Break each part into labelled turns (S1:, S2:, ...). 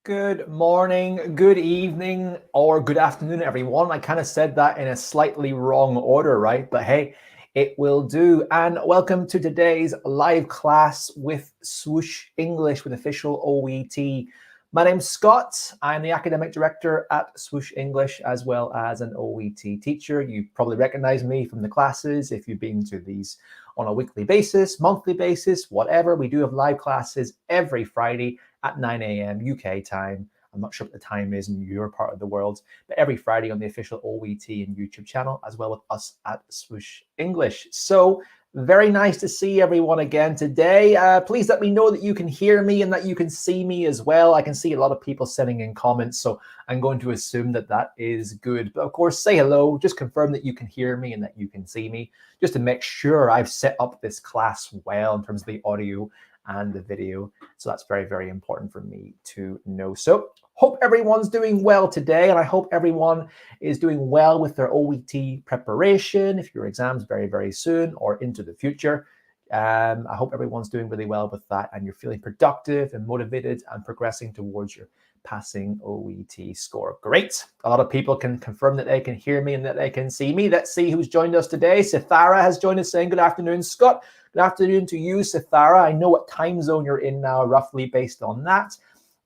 S1: Good morning, good evening, or good afternoon, everyone. I kind of said that in a slightly wrong order, right? But hey, it will do. And welcome to today's live class with Swoosh English with official OET. My name's Scott. I'm the academic director at Swoosh English, as well as an OET teacher. You probably recognize me from the classes if you've been to these on a weekly basis, monthly basis, whatever. We do have live classes every Friday at 9 a.m. UK time. I'm not sure what the time is in your part of the world, but every Friday on the official OET and YouTube channel, as well with us at Swoosh English. So very nice to see everyone again today. Please let me know that you can hear me and that you can see me as well. I can see a lot of people sending in comments, so I'm going to assume that that is good. But of course, say hello, just confirm that you can hear me and that you can see me, just to make sure I've set up this class well in terms of the audio and the video. So that's very, very important for me to know. So hope everyone's doing well today, and I hope everyone is doing well with their OET preparation. If your exam's very, very soon or into the future, I hope everyone's doing really well with that and you're feeling productive and motivated and progressing towards your passing OET score. Great. A lot of people can confirm that they can hear me and that they can see me. Let's see who's joined us today. Sithara has joined us saying good afternoon, Scott. Good afternoon to you, Sithara. I know what time zone you're in now, roughly based on that.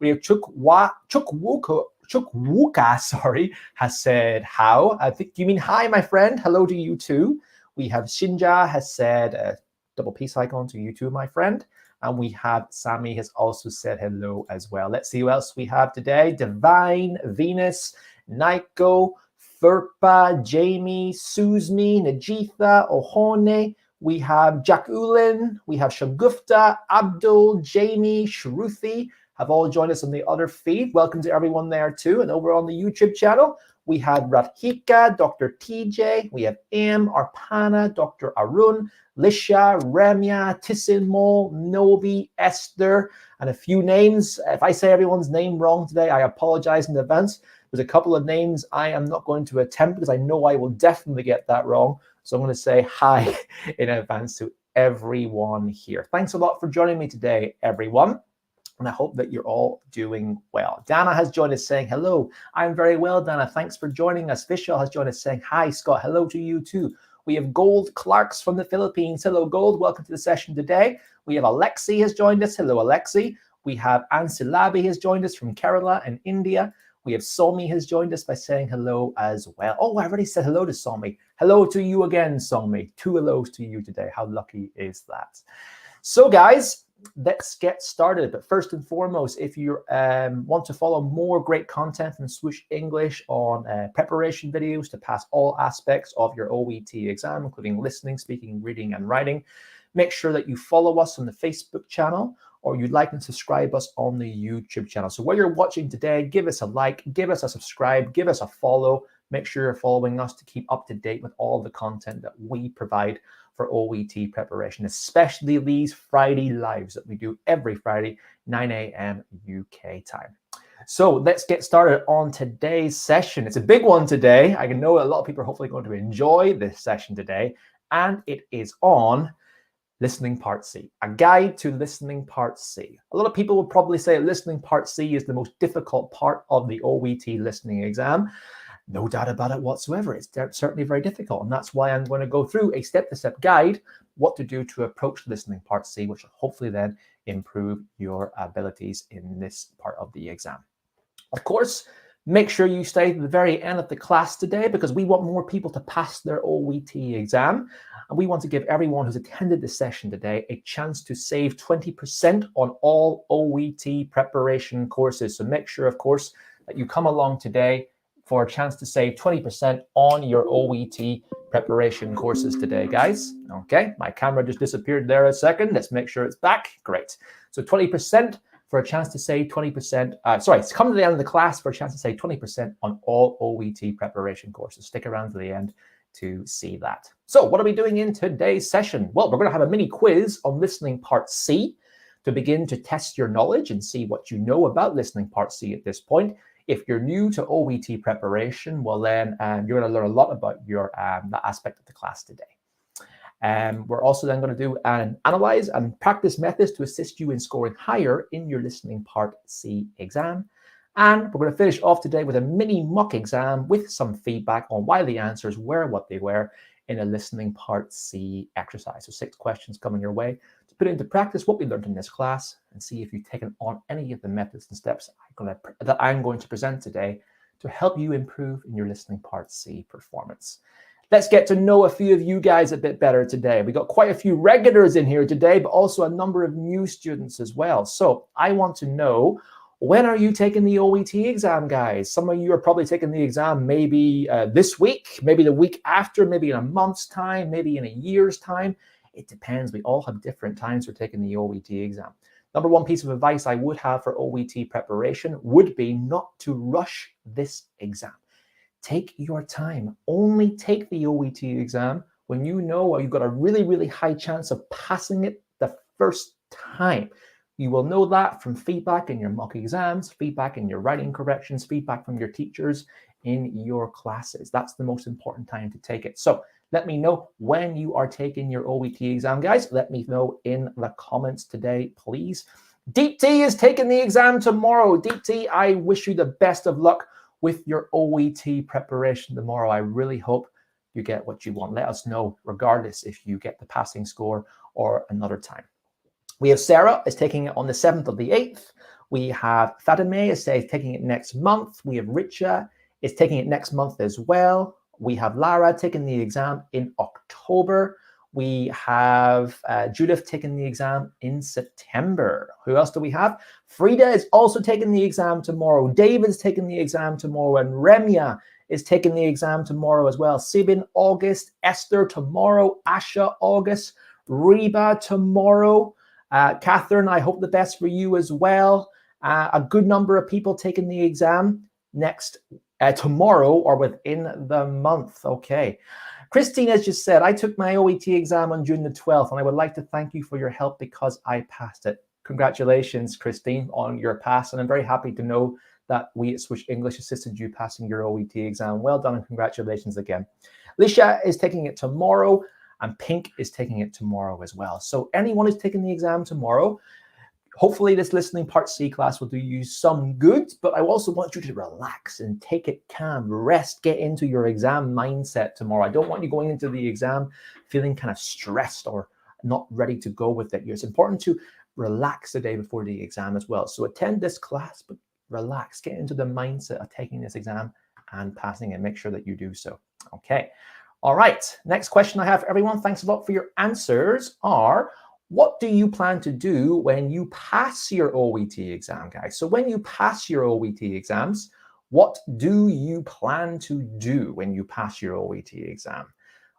S1: We have Chukwuka, has said how. I think, do you mean hi, my friend? Hello to you too. We have Shinja has said double peace icon to you too, my friend. And we have Sammy has also said hello as well. Let's see who else we have today. Divine, Venus, Naiko, Furpa, Jamie, Suzmi, Najitha, Ohone. We have Jakulin, we have Shagufta, Abdul, Jamie, Shruthi have all joined us on the other feed. Welcome to everyone there too. And over on the YouTube channel, we had Radhika, Dr. TJ, we have Am, Arpana, Dr. Arun, Lisha, Remya, Tisinmo, Novi, Esther, and a few names. If I say everyone's name wrong today, I apologize in advance. There's a couple of names I am not going to attempt because I know I will definitely get that wrong. So I'm going to say hi in advance to everyone here. Thanks a lot for joining me today, everyone. And I hope that you're all doing well. Dana has joined us saying hello. I'm very well, Dana. Thanks for joining us. Vishal has joined us saying hi, Scott. Hello to you too. We have Gold Clarks from the Philippines. Hello, Gold. Welcome to the session today. We have Alexi has joined us. Hello, Alexi. We have Ansilabi has joined us from Kerala and India. We have Somi has joined us by saying hello as well. Oh, I already said hello to Somi. Hello to you again, Somi. 2 hellos to you today. How lucky is that? So, guys, let's get started. But first and foremost, if you want to follow more great content from Swoosh English on preparation videos to pass all aspects of your OET exam, including listening, speaking, reading, and writing, make sure that you follow us on the Facebook channel, or you'd like and subscribe us on the YouTube channel. So while you're watching today, give us a like, give us a subscribe, give us a follow. Make sure you're following us to keep up to date with all the content that we provide for OET preparation, especially these Friday lives that we do every Friday, 9 a.m. UK time. So let's get started on today's session. It's a big one today. I know a lot of people are hopefully going to enjoy this session today, and it is on Listening Part C, a guide to Listening Part C. A lot of people will probably say Listening Part C is the most difficult part of the OET listening exam. No doubt about it whatsoever. It's certainly very difficult. And that's why I'm going to go through a step-to-step guide, what to do to approach Listening Part C, which will hopefully then improve your abilities in this part of the exam. Of course, make sure you stay to the very end of the class today because we want more people to pass their OET exam. And we want to give everyone who's attended this session today a chance to save 20% on all OET preparation courses. So make sure, of course, that you come along today for a chance to save 20% on your OET preparation courses today, guys. Okay, my camera just disappeared there a second. Let's make sure it's back. Great. So 20% for a chance to save 20%. Come to the end of the class for a chance to save 20% on all OET preparation courses. Stick around to the end to see that. So what are we doing in today's session? Well, we're going to have a mini quiz on Listening Part C to begin to test your knowledge and see what you know about Listening Part C at this point. If you're new to OET preparation, well then you're going to learn a lot about your that aspect of the class today. We're also then going to do an analyze and practice methods to assist you in scoring higher in your Listening Part C exam. And we're going to finish off today with a mini mock exam with some feedback on why the answers were what they were in a listening part C exercise. So 6 questions coming your way to put into practice what we learned in this class and see if you've taken on any of the methods and steps that I'm going to present today to help you improve in your listening part C performance. Let's get to know a few of you guys a bit better today. We got quite a few regulars in here today, but also a number of new students as well. So I want to know, when are you taking the OET exam, guys? Some of you are probably taking the exam maybe this week, maybe the week after, maybe in a month's time, maybe in a year's time. It depends. We all have different times for taking the OET exam. Number one piece of advice I would have for OET preparation would be not to rush this exam. Take your time. Only take the OET exam when you know you've got a really, really high chance of passing it the first time. You will know that from feedback in your mock exams, feedback in your writing corrections, feedback from your teachers in your classes. That's the most important time to take it. So let me know when you are taking your OET exam, guys. Let me know in the comments today, please. Deep T is taking the exam tomorrow. Deep T, I wish you the best of luck with your OET preparation tomorrow. I really hope you get what you want. Let us know, regardless if you get the passing score or another time. We have Sarah is taking it on the 7th of the 8th. We have Fatime is taking it next month. We have Richa is taking it next month as well. We have Lara taking the exam in October. We have Judith taking the exam in September. Who else do we have? Frida is also taking the exam tomorrow. David's taking the exam tomorrow. And Remya is taking the exam tomorrow as well. Sibin, August. Esther, tomorrow. Asha, August. Reba, tomorrow. Catherine, I hope the best for you as well. A good number of people taking the exam tomorrow or within the month. Okay. Christine has just said, I took my OET exam on June the 12th, and I would like to thank you for your help because I passed it. Congratulations, Christine, on your pass. And I'm very happy to know that we at Swoosh English assisted you passing your OET exam. Well done and congratulations again. Lisha is taking it tomorrow. And Pink is taking it tomorrow as well. So anyone who's taking the exam tomorrow, hopefully this listening part C class will do you some good, but I also want you to relax and take it calm, rest, get into your exam mindset tomorrow. I don't want you going into the exam feeling kind of stressed or not ready to go with it. It's important to relax the day before the exam as well. So attend this class, but relax, get into the mindset of taking this exam and passing it. Make sure that you do so. Okay. All right, next question I have for everyone, thanks a lot for your answers, are what do you plan to do when you pass your OET exam, guys? So when you pass your OET exams, what do you plan to do when you pass your OET exam?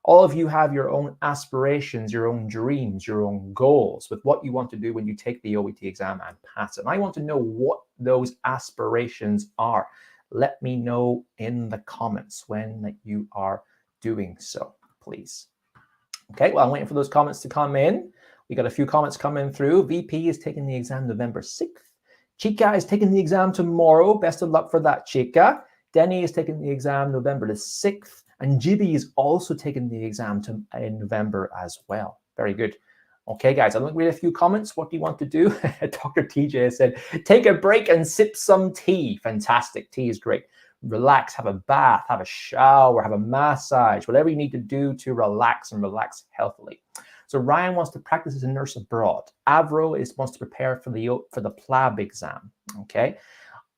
S1: All of you have your own aspirations, your own dreams, your own goals with what you want to do when you take the OET exam and pass it. And I want to know what those aspirations are. Let me know in the comments when you are doing so, please. Okay, well, I'm waiting for those comments to come in. We got a few comments coming through. VP is taking the exam November 6th. Chica is taking the exam tomorrow. Best of luck for that, Chica. Denny is taking the exam November the 6th. And Jibby is also taking the exam in November as well. Very good. Okay, guys, I'm going to read a few comments. What do you want to do? Dr. TJ said, take a break and sip some tea. Fantastic. Tea is great. Relax, have a bath, have a shower, have a massage, whatever you need to do to relax and relax healthily. So Ryan wants to practice as a nurse abroad. Avro wants to prepare for the PLAB exam. Okay.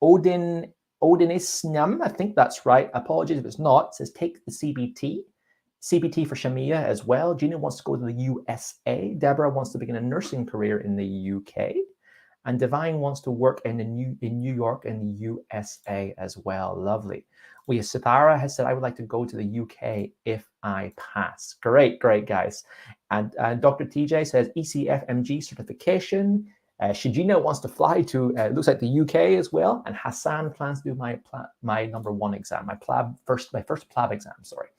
S1: Odinisnyam, I think that's right. Apologies if it's not. It says take the CBT. CBT for Shamia as well. Gina wants to go to the USA. Deborah wants to begin a nursing career in the UK. And Divine wants to work in New York and the USA as well. Lovely. Sapara has said, I would like to go to the UK if I pass. Great, great, guys. And Dr. TJ says ECFMG certification. Shijina wants to fly to, looks like the UK as well. And Hassan plans to do my number 1 exam, my first PLAB exam, sorry.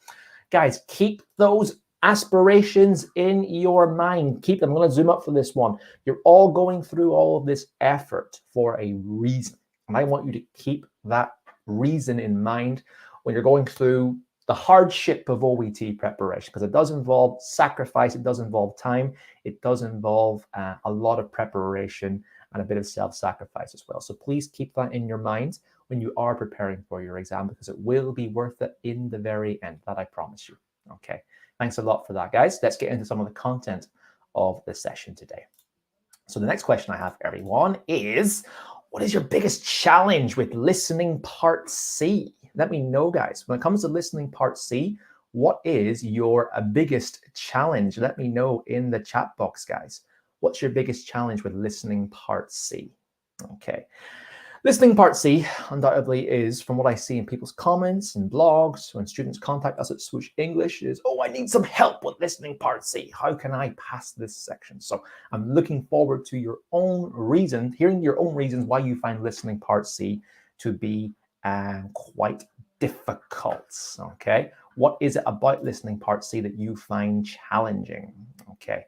S1: Guys, keep those aspirations in your mind. Keep them. I'm going to zoom up for this one. You're all going through all of this effort for a reason. And I want you to keep that reason in mind when you're going through the hardship of OET preparation, because it does involve sacrifice, it does involve time, it does involve a lot of preparation and a bit of self-sacrifice as well. So please keep that in your mind when you are preparing for your exam, because it will be worth it in the very end, that I promise you. Okay, thanks a lot for that, guys. Let's get into some of the content of the session today. So the next question I have for everyone is, what is your biggest challenge with listening part C? Let me know, guys. When it comes to listening part C, what is your biggest challenge? Let me know in the chat box, guys. What's your biggest challenge with listening part C? Okay. Listening part C undoubtedly is, from what I see in people's comments and blogs, when students contact us at Swoosh English, is, oh, I need some help with listening part C. How can I pass this section? So I'm looking forward to your own reason, hearing your own reasons why you find listening part C to be quite difficult. Okay, what is it about listening part C that you find challenging? Okay.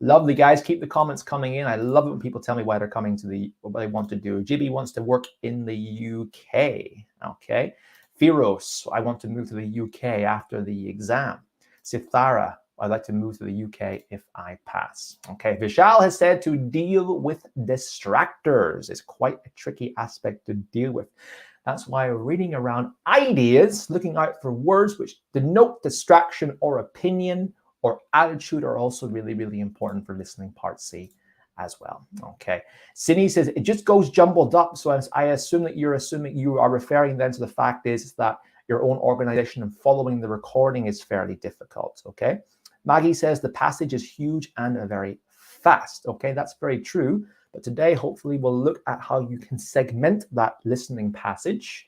S1: Lovely, guys. Keep the comments coming in. I love it when people tell me why they're coming to what they want to do. Jibby wants to work in the UK. Okay. Firos, I want to move to the UK after the exam. Sithara, I'd like to move to the UK if I pass. Okay. Vishal has said to deal with distractors is quite a tricky aspect to deal with. That's why reading around ideas, looking out for words which denote distraction or opinion or attitude are also really, really important for listening part C as well. Okay. Sini says it just goes jumbled up. So I assume that you're assuming you are referring then to the fact is that your own organization and following the recording is fairly difficult. Okay. Maggie says the passage is huge and very fast. Okay, that's very true. But today, hopefully, we'll look at how you can segment that listening passage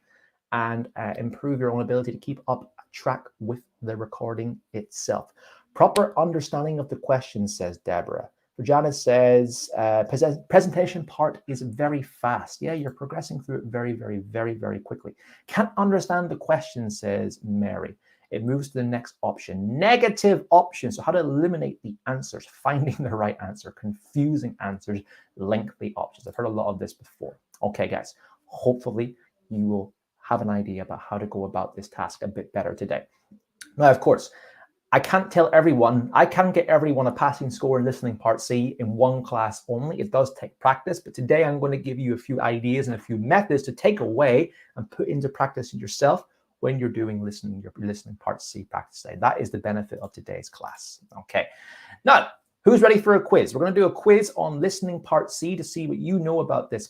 S1: and improve your own ability to keep up track with the recording itself. Proper understanding of the question, says Deborah. Virginia says, presentation part is very fast. Yeah, you're progressing through it very, very, very, very quickly. Can't understand the question, says Mary. It moves to the next option. Negative option. So how to eliminate the answers, finding the right answer, confusing answers, lengthy options. I've heard a lot of this before. Okay, guys, hopefully you will have an idea about how to go about this task a bit better today. Now, of course, I can't tell everyone, I can't get everyone a passing score in listening part C in one class only. It does take practice, but today I'm going to give you a few ideas and a few methods to take away and put into practice yourself when you're doing your listening part C practice today. That is the benefit of today's class. Okay. Now, who's ready for a quiz? We're going to do a quiz on listening part C to see what you know about this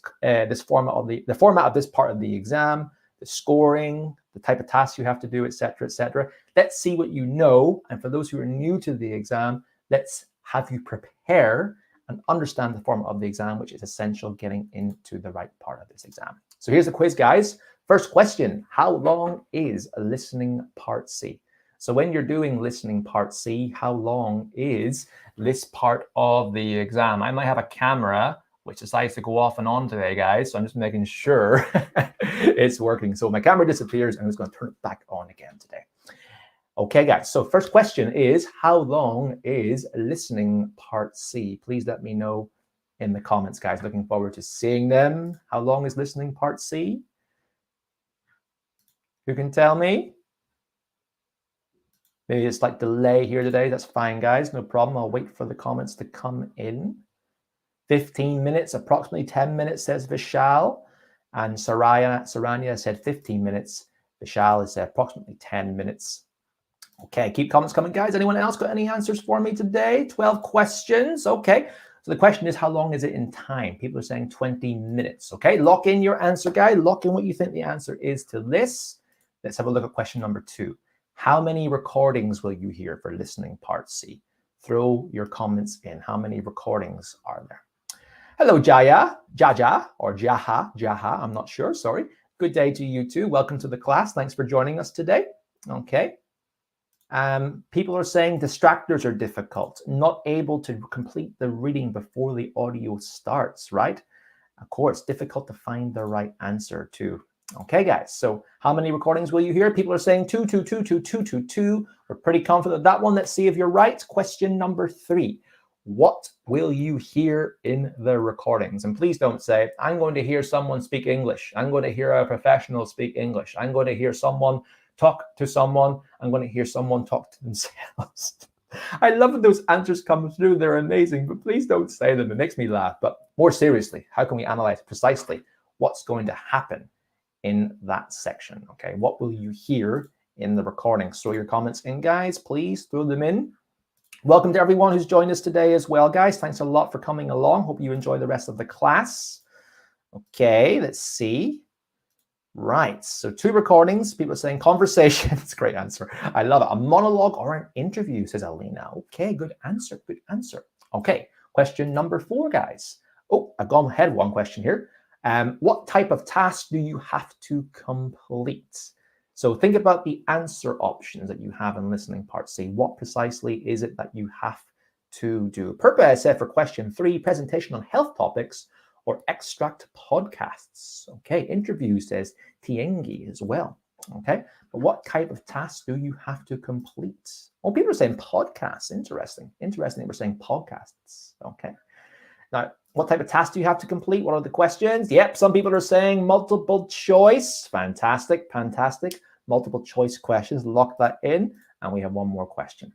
S1: format of the format of this part of the exam, the scoring, the type of tasks you have to do, etc., etc. Let's see what you know. And for those who are new to the exam, let's have you prepare and understand the format of the exam, which is essential getting into the right part of this exam. So here's the quiz, guys. First question, how long is listening part C? So when you're doing listening part C, how long is this part of the exam? I might have a camera which decides to go off and on today, guys. So I'm just making sure it's working. So my camera disappears and I'm just going to turn it back on again today. Okay, guys. So first question is, how long is listening part C? Please let me know in the comments, guys. Looking forward to seeing them. How long is listening part C? Who can tell me? Maybe it's like delay here today. That's fine, guys. No problem. I'll wait for the comments to come in. 15 minutes, approximately 10 minutes, says Vishal. And Saranya said 15 minutes. Vishal has said approximately 10 minutes. Okay, keep comments coming, guys. Anyone else got any answers for me today? 12 questions. Okay. So the question is, how long is it in time? People are saying 20 minutes. Okay, lock in your answer, guys. Lock in what you think the answer is to this. Let's have a look at question number 2. How many recordings will you hear for listening part C? Throw your comments in. How many recordings are there? Hello, Jaja, or Jaha, I'm not sure, sorry. Good day to you too. Welcome to the class. Thanks for joining us today. Okay. People are saying distractors are difficult, not able to complete the reading before the audio starts, right? Of course, difficult to find the right answer too. Okay, guys, so how many recordings will you hear? People are saying 2, 2, 2, 2, 2, 2, 2. We're pretty confident that one. Let's see if you're right. Question number 3. What will you hear in the recordings? And please don't say, I'm going to hear someone speak English. I'm going to hear a professional speak English. I'm going to hear someone talk to someone. I'm going to hear someone talk to themselves. I love when those answers come through. They're amazing, but please don't say them. It makes me laugh. But more seriously, how can we analyze precisely what's going to happen in that section? Okay, what will you hear in the recording? Throw your comments in, guys. Please throw them in. Welcome to everyone who's joined us today as well, guys. Thanks a lot for coming along. Hope you enjoy the rest of the class. Okay, let's see. Right, so 2 recordings. People are saying conversation. It's a great answer. I love it. A monologue or an interview, says Alina. Okay, good answer, good answer. Okay, question number 4, guys. Oh, I've gone ahead one question here. What type of task do you have to complete? So think about the answer options that you have in listening part C. What precisely is it that you have to do? Purpa has said for question 3, presentation on health topics or extract podcasts. Okay, interview, says Tiengi as well. Okay, but what type of task do you have to complete? Oh, people are saying podcasts. Interesting. Interesting that we're saying podcasts. Okay. Now, what type of task do you have to complete? What are the questions? Yep, some people are saying multiple choice. Fantastic, fantastic. Multiple choice questions. Lock that in. And we have one more question.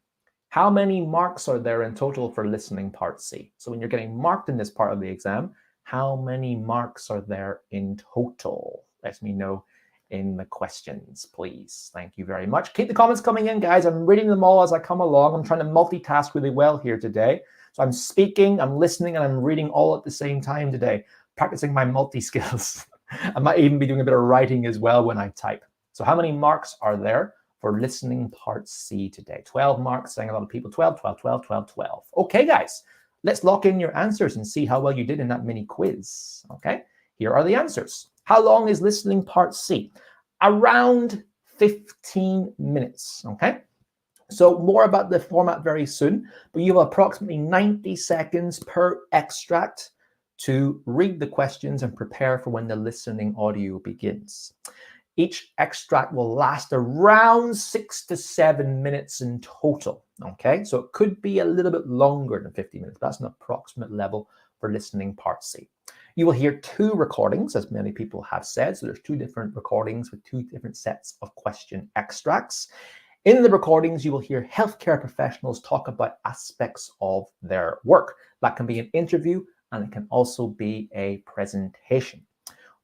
S1: How many marks are there in total for listening part C? So when you're getting marked in this part of the exam, how many marks are there in total? Let me know in the questions, please. Thank you very much. Keep the comments coming in, guys. I'm reading them all as I come along. I'm trying to multitask really well here today. So I'm speaking, I'm listening, and I'm reading all at the same time today, practicing my multi-skills. I might even be doing a bit of writing as well when I type. So how many marks are there for listening part C today? 12 marks, saying a lot of people. 12, 12, 12, 12, 12. Okay, guys. Let's lock in your answers and see how well you did in that mini quiz. Okay, here are the answers. How long is listening part C? Around 15 minutes. Okay, so more about the format very soon, but you have approximately 90 seconds per extract to read the questions and prepare for when the listening audio begins. Each extract will last around 6 to 7 minutes in total. Okay, so it could be a little bit longer than 50 minutes. That's an approximate level for listening part C. You will hear 2 recordings, as many people have said. So there's 2 different recordings with 2 different sets of question extracts. In the recordings, you will hear healthcare professionals talk about aspects of their work. That can be an interview, and it can also be a presentation.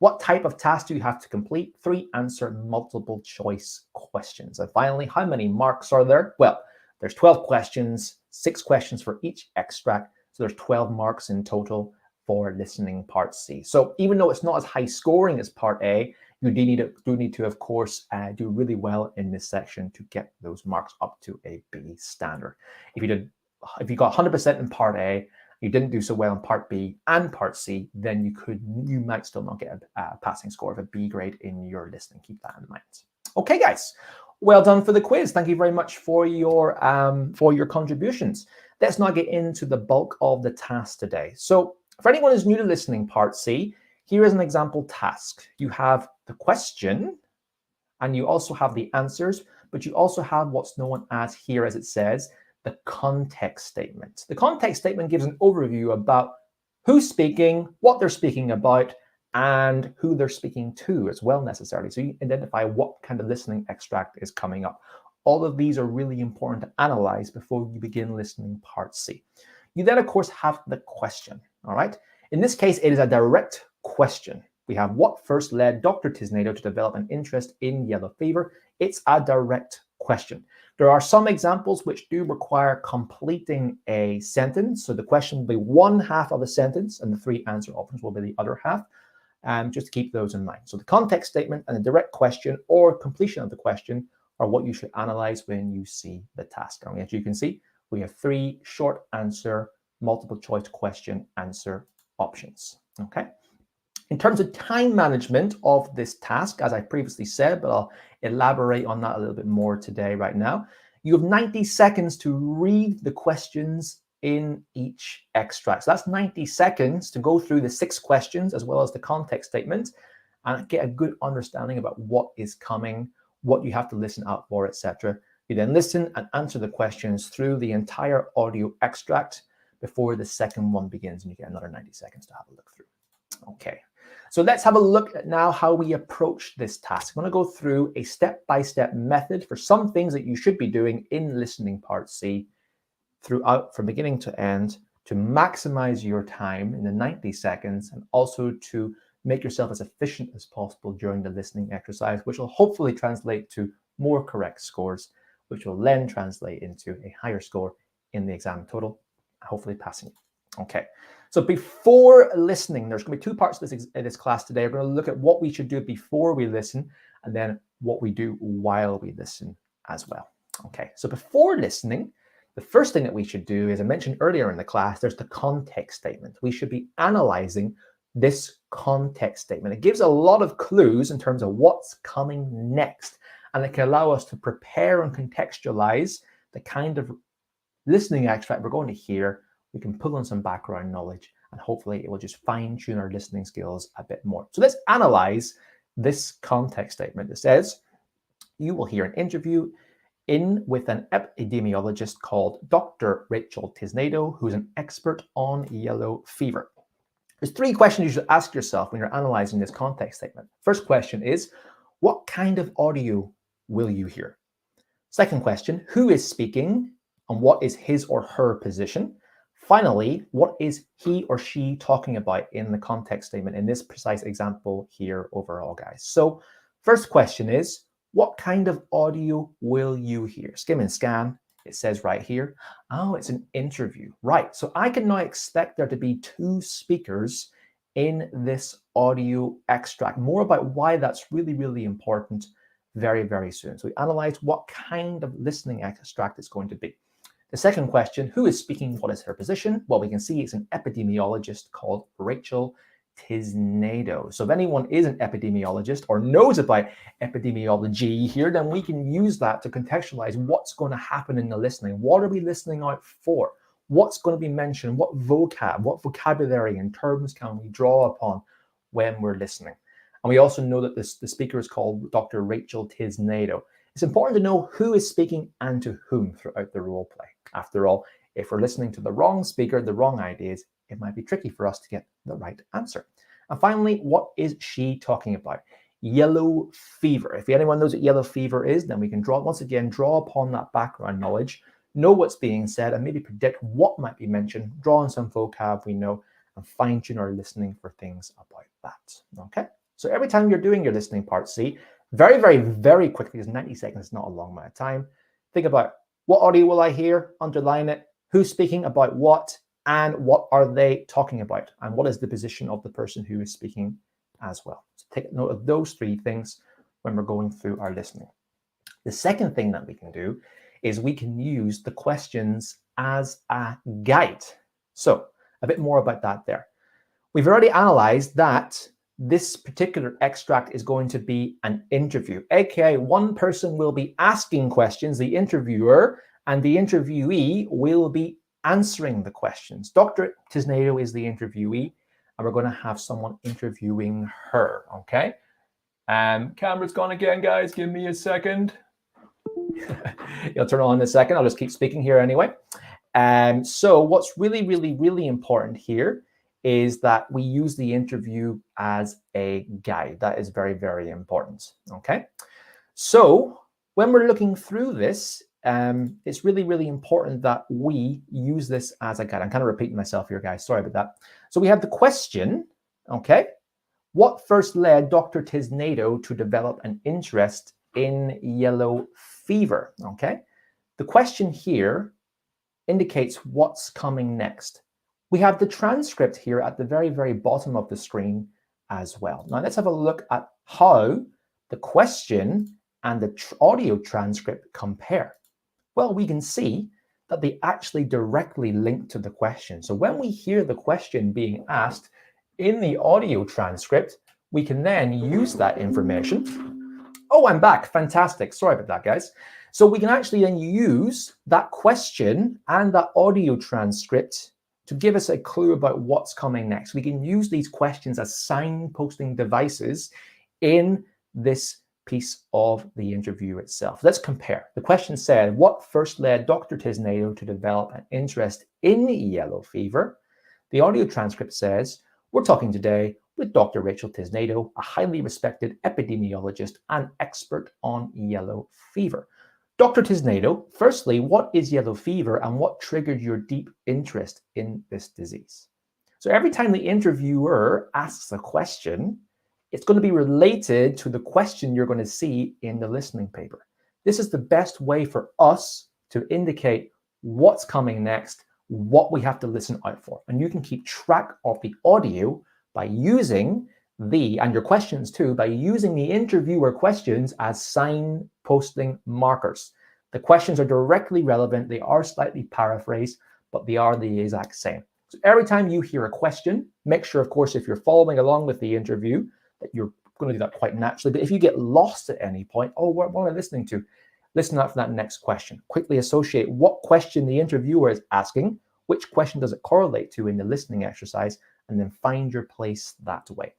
S1: What type of task do you have to complete? 3 answer multiple choice questions. And finally, how many marks are there? Well, there's 12 questions, 6 questions for each extract. So there's 12 marks in total for listening part C. So even though it's not as high scoring as part A, you do need to, of course, do really well in this section to get those marks up to a B standard. If you got 100% in part A, you didn't do so well in part B and part C, then you might still not get a passing score of a B grade in your listening. Keep that in mind. Okay, guys, well done for the quiz. Thank you very much for your contributions. Let's now get into the bulk of the task today. So for anyone who's new to listening part C, here is an example task. You have the question, and you also have the answers, but you also have what's known as, here as it says, the context statement. The context statement gives an overview about who's speaking, what they're speaking about, and who they're speaking to as well necessarily. So you identify what kind of listening extract is coming up. All of these are really important to analyze before you begin listening part C. You then, of course, have the question, all right? In this case, it is a direct question. We have what first led Dr. Tisnado to develop an interest in yellow fever. It's a direct question. There are some examples which do require completing a sentence. So the question will be one half of a sentence and the 3 answer options will be the other half. Just to keep those in mind. So the context statement and the direct question or completion of the question are what you should analyze when you see the task. And as you can see, we have 3 short answer, multiple choice question answer options. Okay. In terms of time management of this task, as I previously said, but I'll elaborate on that a little bit more today right now, you have 90 seconds to read the questions in each extract. So that's 90 seconds to go through the 6 questions as well as the context statement and get a good understanding about what is coming, what you have to listen out for, etc. You then listen and answer the questions through the entire audio extract before the second one begins, and you get another 90 seconds to have a look through. Okay. So let's have a look at now how we approach this task. I'm going to go through a step-by-step method for some things that you should be doing in listening part C throughout from beginning to end to maximize your time in the 90 seconds and also to make yourself as efficient as possible during the listening exercise, which will hopefully translate to more correct scores, which will then translate into a higher score in the exam total, hopefully passing. Okay, so before listening, there's going to be two parts of this class today. We're going to look at what we should do before we listen and then what we do while we listen as well. Okay, so before listening, the first thing that we should do, as I mentioned earlier in the class, there's the context statement. We should be analyzing this context statement. It gives a lot of clues in terms of what's coming next, and it can allow us to prepare and contextualize the kind of listening extract we're going to hear. We can pull on some background knowledge, and hopefully it will just fine-tune our listening skills a bit more. So let's analyze this context statement. It says, you will hear an interview with an epidemiologist called Dr. Rachel Tisnado, who's an expert on yellow fever. There's three questions you should ask yourself when you're analyzing this context statement. First question is, what kind of audio will you hear? Second question, who is speaking and what is his or her position? Finally, what is he or she talking about in the context statement in this precise example here overall, guys? So first question is, what kind of audio will you hear? Skim and scan, it says right here, oh, it's an interview. Right, so I can now expect there to be two speakers in this audio extract. More about why that's really, really important very, very soon. So we analyze what kind of listening extract it's going to be. The second question, who is speaking? What is her position? Well, we can see it's an epidemiologist called Rachel Tisnado. So if anyone is an epidemiologist or knows about epidemiology here, then we can use that to contextualize what's going to happen in the listening. What are we listening out for? What's going to be mentioned? What vocabulary and terms can we draw upon when we're listening? And we also know that the speaker is called Dr. Rachel Tisnado. It's important to know who is speaking and to whom throughout the role play. After all, if we're listening to the wrong speaker, the wrong ideas, it might be tricky for us to get the right answer. And finally, what is she talking about? Yellow fever. If anyone knows what yellow fever is, then we can once again draw upon that background knowledge, know what's being said, and maybe predict what might be mentioned, draw on some vocab we know, and fine-tune our listening for things about that. Okay? So every time you're doing your listening part C, very, very, very quickly, because 90 seconds is not a long amount of time, think about what audio will I hear, underline it, who's speaking about what, and what are they talking about, and what is the position of the person who is speaking as well. So take note of those three things when we're going through our listening. The second thing that we can do is we can use the questions as a guide. So a bit more about that there. We've already analyzed that this particular extract is going to be an interview, aka one person will be asking questions, the interviewer, and the interviewee will be answering the questions. Dr. Tisnado is the interviewee, and we're going to have someone interviewing her, okay? Camera's gone again, guys. Give me a second. You'll turn on in a second. I'll just keep speaking here anyway. So what's really, really, really important here is that we use the interview as a guide. That is very, very important, okay? So when we're looking through this, it's really, really important that we use this as a guide. I'm kind of repeating myself here, guys. Sorry about that. So we have the question, okay? What first led Dr. Tisnado to develop an interest in yellow fever, okay? The question here indicates what's coming next. We have the transcript here at the very, very bottom of the screen as well. Now let's have a look at how the question and the audio transcript compare. Well, we can see that they actually directly link to the question. So when we hear the question being asked in the audio transcript, we can then use that information. Oh, I'm back. Fantastic. Sorry about that, guys. So we can actually then use that question and that audio transcript to give us a clue about what's coming next. We can use these questions as signposting devices in this piece of the interview itself. Let's compare. The question said, what first led Dr. Tisnado to develop an interest in yellow fever? The audio transcript says, we're talking today with Dr. Rachel Tisnado, a highly respected epidemiologist and expert on yellow fever. Dr. Tisnado, firstly, what is yellow fever and what triggered your deep interest in this disease? So every time the interviewer asks a question, it's going to be related to the question you're going to see in the listening paper. This is the best way for us to indicate what's coming next, what we have to listen out for. And you can keep track of the audio by using and your questions too, by using the interviewer questions as signposting markers. The questions are directly relevant. They are slightly paraphrased, but they are the exact same. So every time you hear a question, make sure, of course, if you're following along with the interview, that you're going to do that quite naturally. But if you get lost at any point, oh, what am I listening to? Listen out for that next question. Quickly associate what question the interviewer is asking, which question does it correlate to in the listening exercise, and then find your place that way.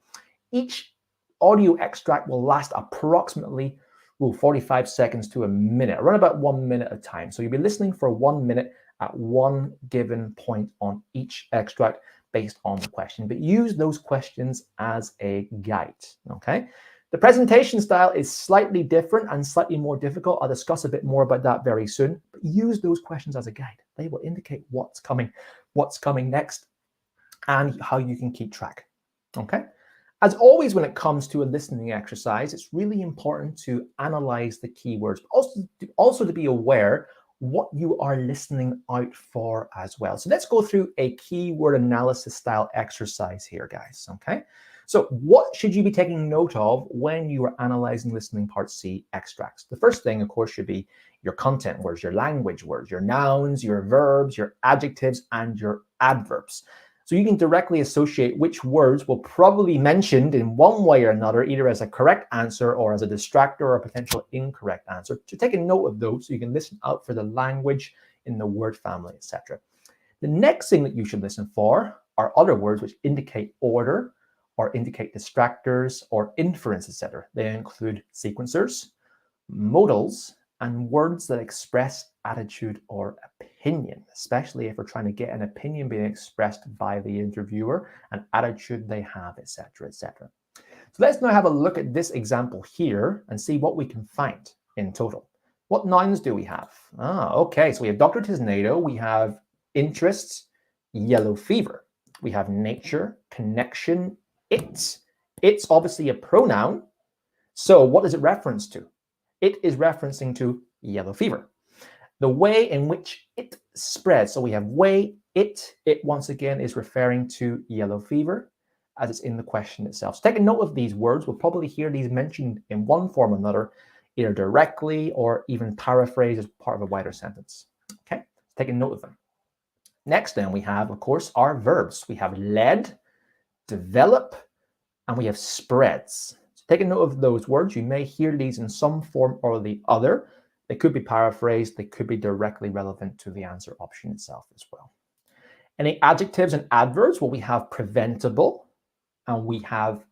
S1: Each audio extract will last approximately 45 seconds to a minute, around about 1 minute at a time. So you'll be listening for 1 minute at one given point on each extract based on the question, but use those questions as a guide, okay? The presentation style is slightly different and slightly more difficult. I'll discuss a bit more about that very soon, but use those questions as a guide. They will indicate what's coming next, and how you can keep track, okay? As always, when it comes to a listening exercise, it's really important to analyze the keywords, but also to be aware what you are listening out for as well. So let's go through a keyword analysis style exercise here, guys, okay? So what should you be taking note of when you are analyzing listening part C extracts? The first thing, of course, should be your content words, your language words, your nouns, your verbs, your adjectives, and your adverbs. So you can directly associate which words will probably be mentioned in one way or another, either as a correct answer or as a distractor or a potential incorrect answer. So take a note of those so you can listen out for the language in the word family, etc. The next thing that you should listen for are other words which indicate order or indicate distractors or inference, etc. They include sequencers, modals, and words that express attitude or opinion, especially if we're trying to get an opinion being expressed by the interviewer, an attitude they have, etc., etc. So let's now have a look at this example here and see what we can find in total. What nouns do we have? Okay, so we have Dr. Tisnado, we have interests, yellow fever. We have nature, connection, it's. It's obviously a pronoun. So what does it reference to? It is referencing to yellow fever. The way in which it spreads. So we have way, it once again is referring to yellow fever as it's in the question itself. So take a note of these words. We'll probably hear these mentioned in one form or another, either directly or even paraphrased as part of a wider sentence. Okay, take a note of them. Next then we have, of course, our verbs. We have led, develop, and we have spreads. So take a note of those words. You may hear these in some form or the other. They could be paraphrased. They could be directly relevant to the answer option itself as well. Any adjectives and adverbs? Well, we have preventable and we have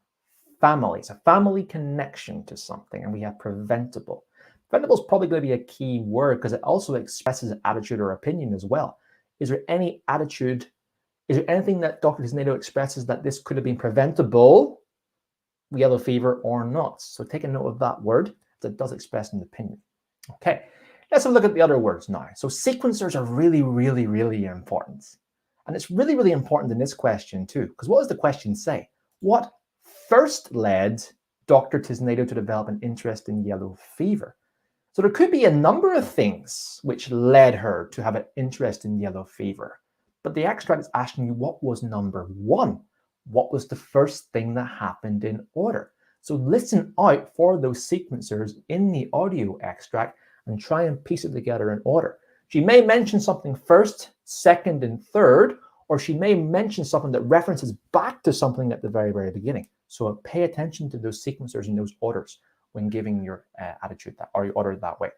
S1: family. It's a family connection to something, and we have preventable. Preventable is probably going to be a key word because it also expresses attitude or opinion as well. Is there any attitude? Is there anything that Dr. Tisnado expresses that this could have been preventable, yellow fever, or not? So take a note of that word that does express an opinion. Okay, let's have a look at the other words now. So sequencers are really, really, really important. And it's really, really important in this question too, because what does the question say? What first led Dr. Tisnado to develop an interest in yellow fever? So there could be a number of things which led her to have an interest in yellow fever. But the extract is asking you what was number one? What was the first thing that happened in order? So listen out for those sequencers in the audio extract and try and piece it together in order. She may mention something first, second, and third, or she may mention something that references back to something at the very, very beginning. So pay attention to those sequencers and those orders when giving your attitude or your order that way.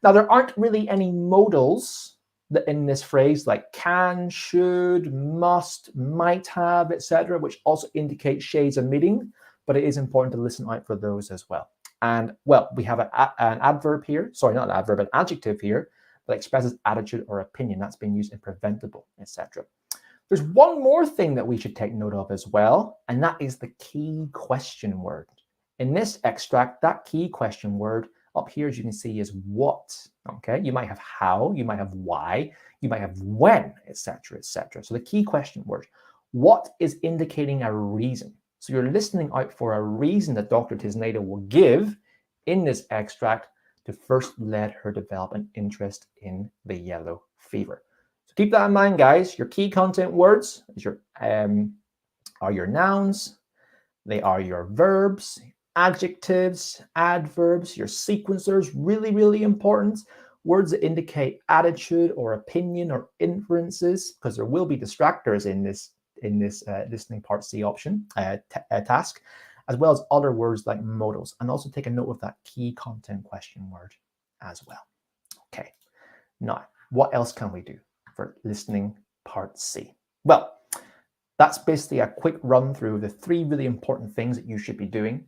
S1: Now, there aren't really any modals that in this phrase like can, should, must, might have, etc., which also indicate shades of meaning, but it is important to listen out for those as well. And well, we have an adverb here, sorry, not an adverb, an adjective here that expresses attitude or opinion. That's being used in preventable, etc. There's one more thing that we should take note of as well, and that is the key question word. In this extract, that key question word Up here, as you can see, is what. Okay, you might have how, you might have why, you might have when, etc., etc. So the key question word, what is indicating a reason? So you're listening out for a reason that Dr. Tisnado will give in this extract to first let her develop an interest in the yellow fever. So keep that in mind, guys. Your key content words is are your nouns, they are your verbs, adjectives, adverbs, your sequencers, really, really important. Words that indicate attitude or opinion or inferences, because there will be distractors in this listening part C option task, as well as other words like modals. And also take a note of that key content question word as well. Okay, now what else can we do for listening part C? Well, that's basically a quick run through the 3 really important things that you should be doing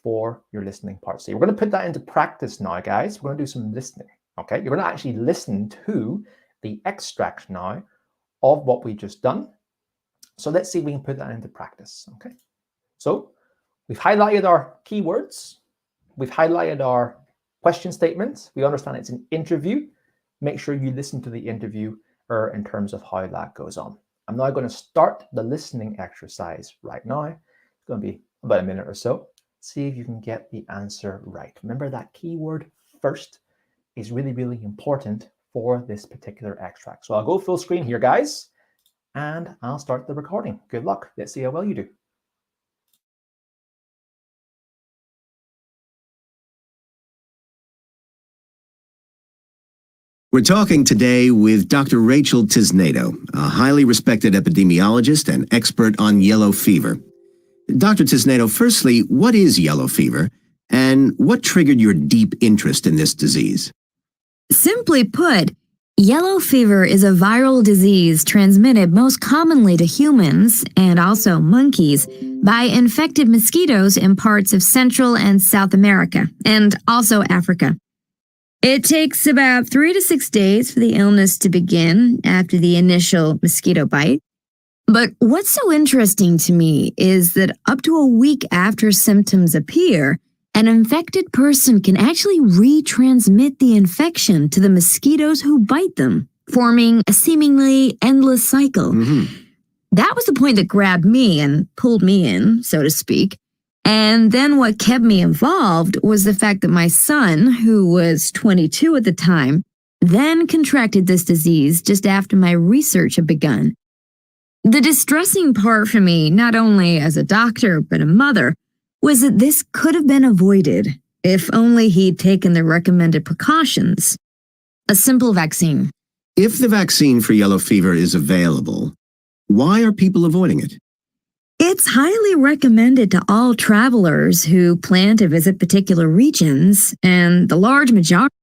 S1: for your listening part C. We're going to put that into practice now, guys. We're going to do some listening. Okay, you're going to actually listen to the extract now of what we just done. So let's see if we can put that into practice. Okay, so we've highlighted our keywords. We've highlighted our question statements. We understand it's an interview. Make sure you listen to the interview in terms of how that goes on. I'm now going to start the listening exercise right now. It's going to be about a minute or so. See if you can get the answer right. Remember that keyword first is really, really important for this particular extract. So I'll go full screen here, guys, and I'll start the recording. Good luck. Let's see how well you do.
S2: We're talking today with Dr. Rachel Tisnado, a highly respected epidemiologist and expert on yellow fever. Dr. Tisnado, firstly, what is yellow fever, and what triggered your deep interest in this disease?
S3: Simply put, yellow fever is a viral disease transmitted most commonly to humans, and also monkeys, by infected mosquitoes in parts of Central and South America, and also Africa. It takes about 3 to 6 days for the illness to begin after the initial mosquito bite. But what's so interesting to me is that up to a week after symptoms appear, an infected person can actually retransmit the infection to the mosquitoes who bite them, forming a seemingly endless cycle. That was the point that grabbed me and pulled me in, so to speak. And then what kept me involved was the fact that my son, who was 22 at the time, then contracted this disease just after my research had begun. The distressing part for me, not only as a doctor but a mother, was that this could have been avoided if only he'd taken the recommended precautions. A simple vaccine.
S2: If the vaccine for yellow fever is available, why are people avoiding it?
S3: It's highly recommended to all travelers who plan to visit particular regions, and the large majority.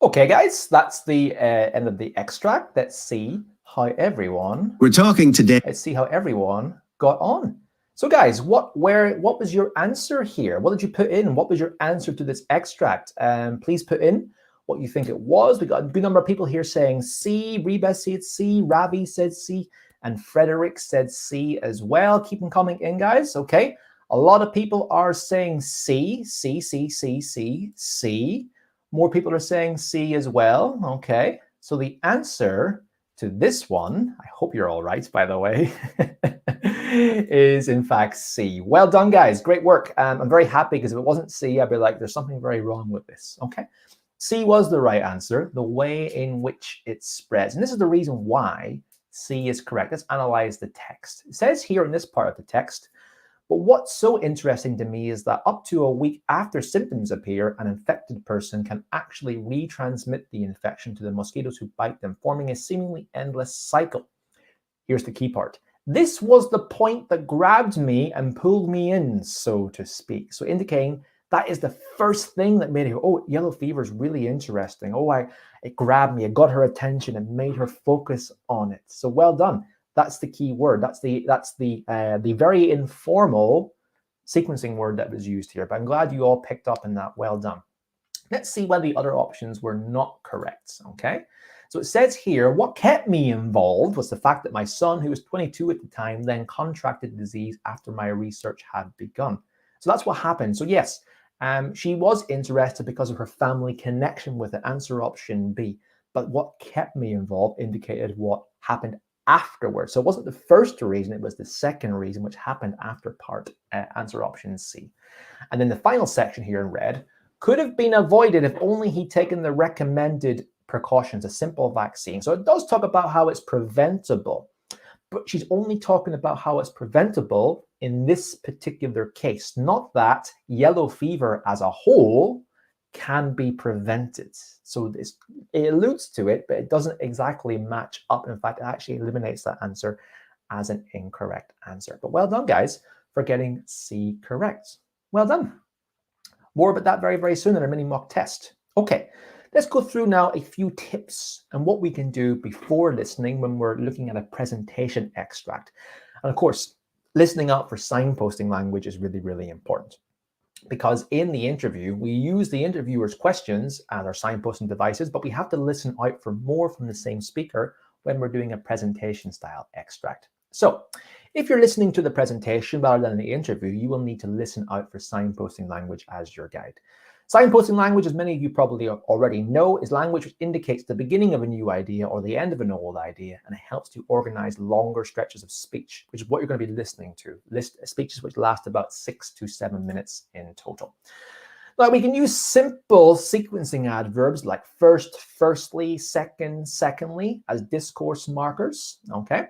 S1: Okay, guys, that's the end of the extract. Let's see how everyone.
S2: We're talking today.
S1: Let's see how everyone got on. So, guys, what was your answer here? What did you put in? What was your answer to this extract? Please put in what you think it was. We got a good number of people here saying C. Reba said C. Ravi said C. And Frederick said C as well. Keep them coming in, guys. Okay. A lot of people are saying C. C, C, C, C, C. More people are saying C as well. Okay. So the answer to this one, I hope you're all right, by the way, is in fact C. Well done, guys. Great work. I'm very happy because if it wasn't C, I'd be like, there's something very wrong with this. Okay. C was the right answer, the way in which it spreads. And this is the reason why C is correct. Let's analyze the text. It says here in this part of the text, but what's so interesting to me is that up to a week after symptoms appear, an infected person can actually retransmit the infection to the mosquitoes who bite them, forming a seemingly endless cycle. Here's the key part. This was the point that grabbed me and pulled me in, so to speak. So indicating that is the first thing that made her, oh, yellow fever is really interesting. Oh, it grabbed me. It got her attention and made her focus on it. So well done. That's the key word. That's the very informal sequencing word that was used here. But I'm glad you all picked up on that. Well done. Let's see whether the other options were not correct. Okay. So it says here, what kept me involved was the fact that my son, who was 22 at the time, then contracted the disease after my research had begun. So that's what happened. So yes, she was interested because of her family connection with it. Answer option B. But what kept me involved indicated what happened afterwards. So it wasn't the first reason, it was the second reason, which happened after part answer option C. And then the final section here in red, could have been avoided if only he'd taken the recommended precautions, a simple vaccine. So it does talk about how it's preventable, but she's only talking about how it's preventable in this particular case, not that yellow fever as a whole can be prevented. So it alludes to it, but it doesn't exactly match up. In fact, it actually eliminates that answer as an incorrect answer. But well done, guys, for getting C correct. Well done. More about that very, very soon in our mini mock test. Okay, let's go through now a few tips and what we can do before listening when we're looking at a presentation extract. And of course, listening out for signposting language is really, really important, because in the interview, we use the interviewer's questions as our signposting devices, but we have to listen out for more from the same speaker when we're doing a presentation style extract. So if you're listening to the presentation rather than the interview, you will need to listen out for signposting language as your guide. Signposting language, as many of you probably already know, is language which indicates the beginning of a new idea or the end of an old idea, and it helps to organize longer stretches of speech, which is what you're going to be listening to. Speeches which last about 6 to 7 minutes in total. Now, we can use simple sequencing adverbs like first, firstly, second, secondly as discourse markers, okay?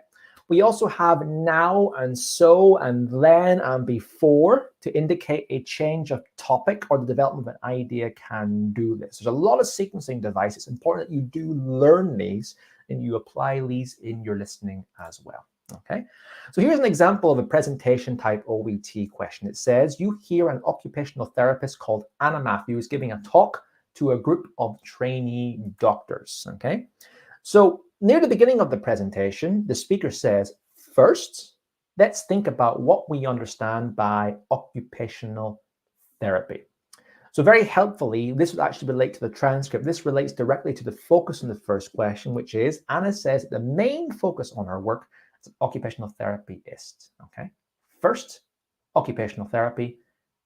S1: We also have now and so and then and before to indicate a change of topic or the development of an idea can do this. There's a lot of sequencing devices. It's important that you do learn these and you apply these in your listening as well. Okay, so here's an example of a presentation type OET question. It says, you hear an occupational therapist called Anna Matthews giving a talk to a group of trainee doctors. Okay, so near the beginning of the presentation, the speaker says, first, let's think about what we understand by occupational therapy. So very helpfully, this would actually relate to the transcript. This relates directly to the focus on the first question, which is, Anna says the main focus on her work as an occupational therapist. Okay, first, occupational therapy.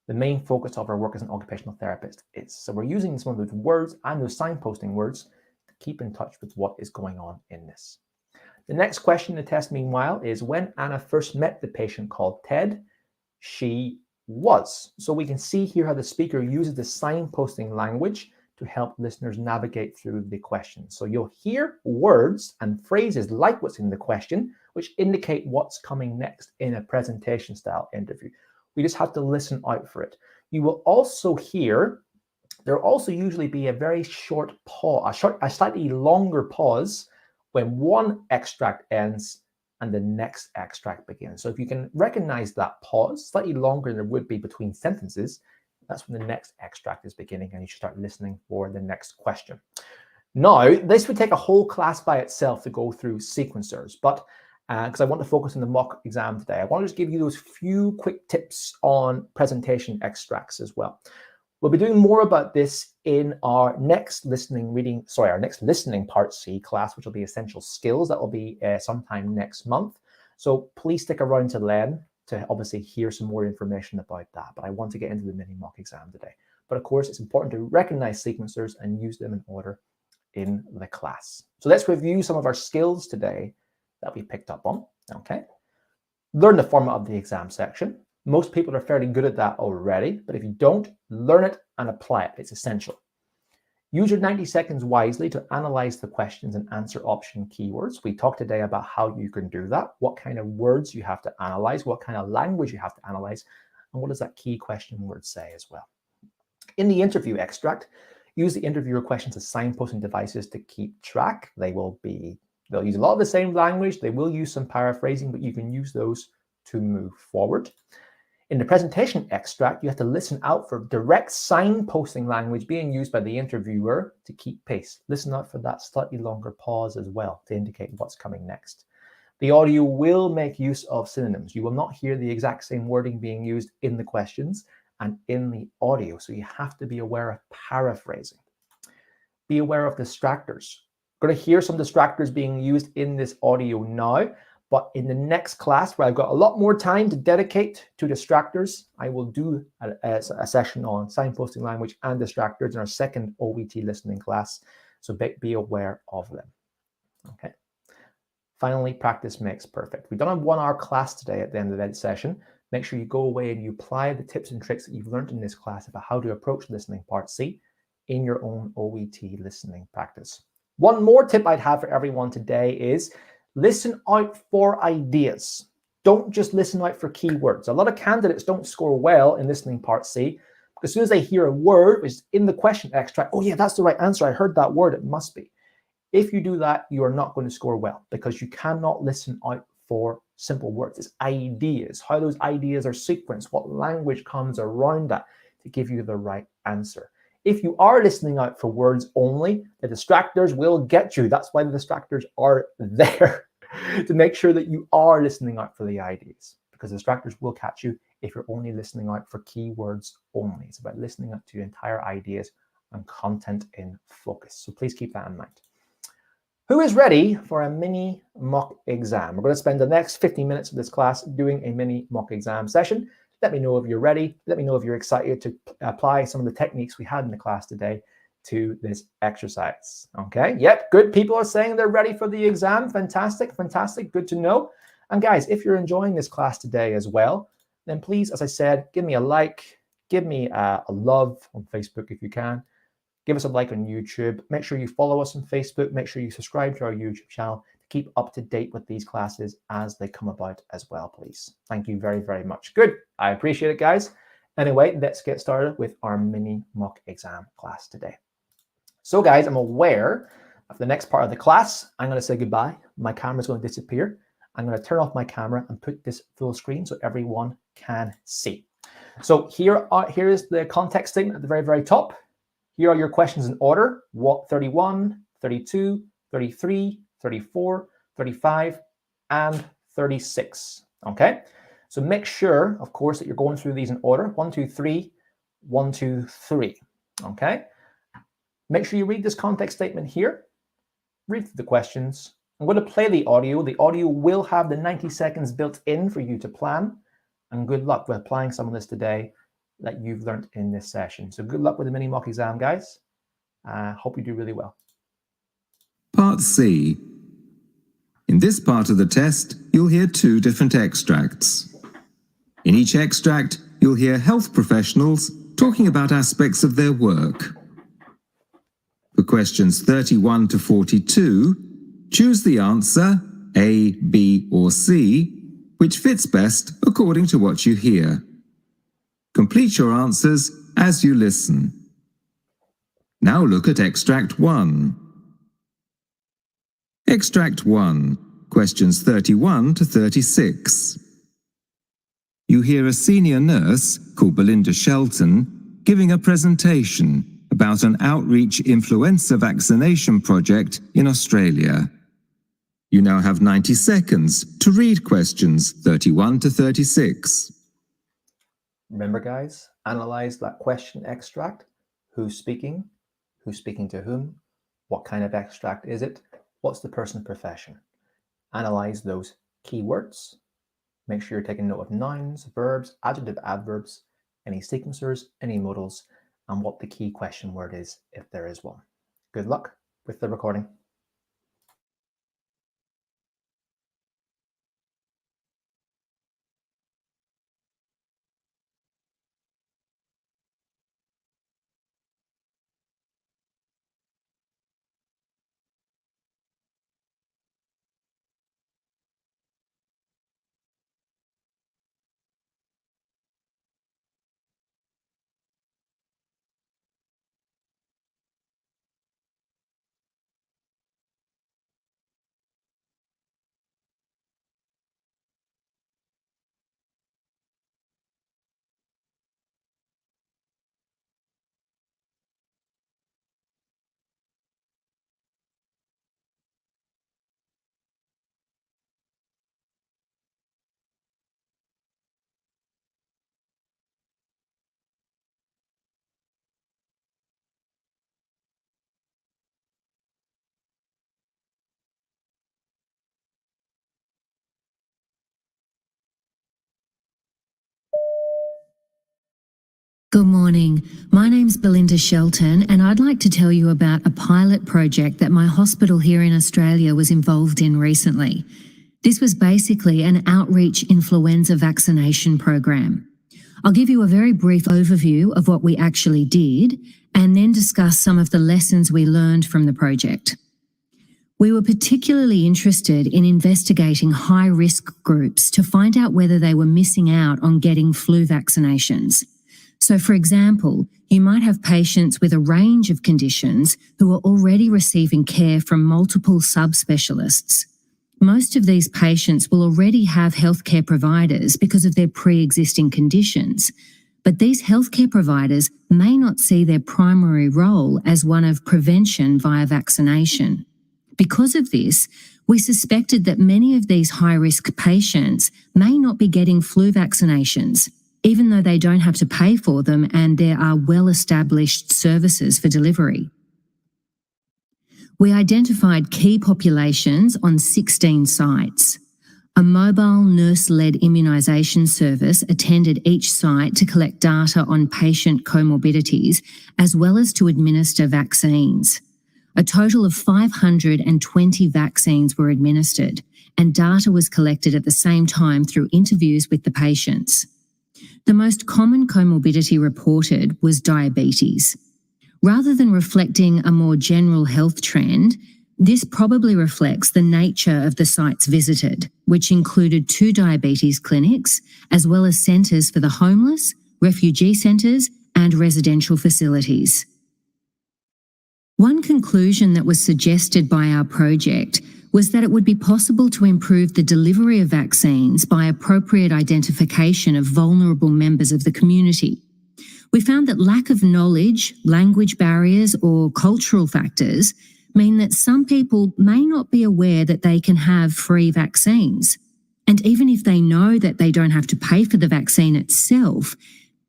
S1: The main focus of her work as an occupational therapist is. So we're using some of those words and those signposting words to keep in touch with what is going on in this. The next question in the test, meanwhile, is when Anna first met the patient called Ted, she was. So we can see here how the speaker uses the signposting language to help listeners navigate through the question. So you'll hear words and phrases like what's in the question, which indicate what's coming next in a presentation style interview. We just have to listen out for it. You will also hear, there will also usually be a very short pause, a slightly longer pause when one extract ends and the next extract begins. So if you can recognize that pause, slightly longer than there would be between sentences, that's when the next extract is beginning and you should start listening for the next question. Now, this would take a whole class by itself to go through sequencers, but because I want to focus on the mock exam today, I want to just give you those few quick tips on presentation extracts as well. We'll be doing more about this in our next listening part C class, which will be essential skills. That will be sometime next month. So please stick around to then to obviously hear some more information about that. But I want to get into the mini mock exam today. But of course, it's important to recognize sequencers and use them in order in the class. So let's review some of our skills today that we picked up on. Okay. Learn the format of the exam section. Most people are fairly good at that already, but if you don't, learn it and apply it. It's essential. Use your 90 seconds wisely to analyze the questions and answer option keywords. We talked today about how you can do that, what kind of words you have to analyze, what kind of language you have to analyze, and what does that key question word say as well. In the interview extract, use the interviewer questions as signposting devices to keep track. They'll use a lot of the same language. They will use some paraphrasing, but you can use those to move forward. In the presentation extract, you have to listen out for direct signposting language being used by the interviewer to keep pace. Listen out for that slightly longer pause as well to indicate what's coming next. The audio will make use of synonyms. You will not hear the exact same wording being used in the questions and in the audio, so you have to be aware of paraphrasing. Be aware of distractors. Going to hear some distractors being used in this audio now, but in the next class where I've got a lot more time to dedicate to distractors, I will do a session on signposting language and distractors in our second OET listening class. So be aware of them. Okay. Finally, practice makes perfect. We've done a 1 hour class today at the end of the session. Make sure you go away and you apply the tips and tricks that you've learned in this class about how to approach listening part C in your own OET listening practice. One more tip I'd have for everyone today is listen out for ideas. Don't just listen out for keywords. A lot of candidates don't score well in listening part C. As soon as they hear a word which is in the question extract, oh yeah, that's the right answer. I heard that word, it must be. If you do that, you are not going to score well because you cannot listen out for simple words. It's ideas, how those ideas are sequenced, what language comes around that to give you the right answer. If you are listening out for words only, the distractors will get you. That's why the distractors are there, to make sure that you are listening out for the ideas, because the distractors will catch you if you're only listening out for keywords only. It's about listening out to entire ideas and content in focus. So please keep that in mind. Who is ready for a mini mock exam? We're going to spend the next 15 minutes of this class doing a mini mock exam session. Let me know if you're ready. Let me know if you're excited to apply some of the techniques we had in the class today to this exercise. Okay, yep, good. People are saying they're ready for the exam. Fantastic, fantastic. Good to know. And guys, if you're enjoying this class today as well, then please, as I said, give me a like, give me a love on Facebook if you can. Give us a like on YouTube. Make sure you follow us on Facebook. Make sure you subscribe to our YouTube channel to keep up to date with these classes as they come about as well, please. Thank you very, very much. Good. I appreciate it, guys. Anyway, let's get started with our mini mock exam class today. So, guys, I'm aware of the next part of the class. I'm going to say goodbye. My camera's going to disappear. I'm going to turn off my camera and put this full screen so everyone can see. So here is the context statement at the very, very top. Here are your questions in order: 31, 32, 33, 34, 35, and 36. Okay, so make sure, of course, that you're going through these in order: 1, 2, 3, 1, 2, 3. Okay, make sure you read this context statement here, read through the questions. I'm going to play the audio. The audio will have the 90 seconds built in for you to plan, and good luck with applying some of this today that you've learned in this session. So good luck with the mini mock exam, guys. Hope you do really well.
S4: Part C. In this part of the test, you'll hear 2 different extracts. In each extract, you'll hear health professionals talking about aspects of their work. For questions 31 to 42, choose the answer A, B, or C, which fits best according to what you hear. Complete your answers as you listen. Now look at Extract 1. Extract 1, questions 31 to 36. You hear a senior nurse called Belinda Shelton giving a presentation about an outreach influenza vaccination project in Australia. You now have 90 seconds to read questions 31 to 36.
S1: Remember, guys, analyze that question extract. Who's speaking? Who's speaking to whom? What kind of extract is it? What's the person's profession? Analyze those keywords. Make sure you're taking note of nouns, verbs, adjective, adverbs, any sequencers, any modals, and what the key question word is if there is one. Good luck with the recording.
S5: Good morning. My name's Belinda Shelton, and I'd like to tell you about a pilot project that my hospital here in Australia was involved in recently. This was basically an outreach influenza vaccination program. I'll give you a very brief overview of what we actually did and then discuss some of the lessons we learned from the project. We were particularly interested in investigating high-risk groups to find out whether they were missing out on getting flu vaccinations. So, for example, you might have patients with a range of conditions who are already receiving care from multiple subspecialists. Most of these patients will already have healthcare providers because of their pre-existing conditions, but these healthcare providers may not see their primary role as one of prevention via vaccination. Because of this, we suspected that many of these high-risk patients may not be getting flu vaccinations, even though they don't have to pay for them and there are well-established services for delivery. We identified key populations on 16 sites. A mobile nurse-led immunisation service attended each site to collect data on patient comorbidities as well as to administer vaccines. A total of 520 vaccines were administered, and data was collected at the same time through interviews with the patients. The most common comorbidity reported was diabetes. Rather than reflecting a more general health trend, this probably reflects the nature of the sites visited, which included 2 diabetes clinics, as well as centres for the homeless, refugee centres, and residential facilities. One conclusion that was suggested by our project was that it would be possible to improve the delivery of vaccines by appropriate identification of vulnerable members of the community. We found that lack of knowledge, language barriers, or cultural factors mean that some people may not be aware that they can have free vaccines. And even if they know that they don't have to pay for the vaccine itself,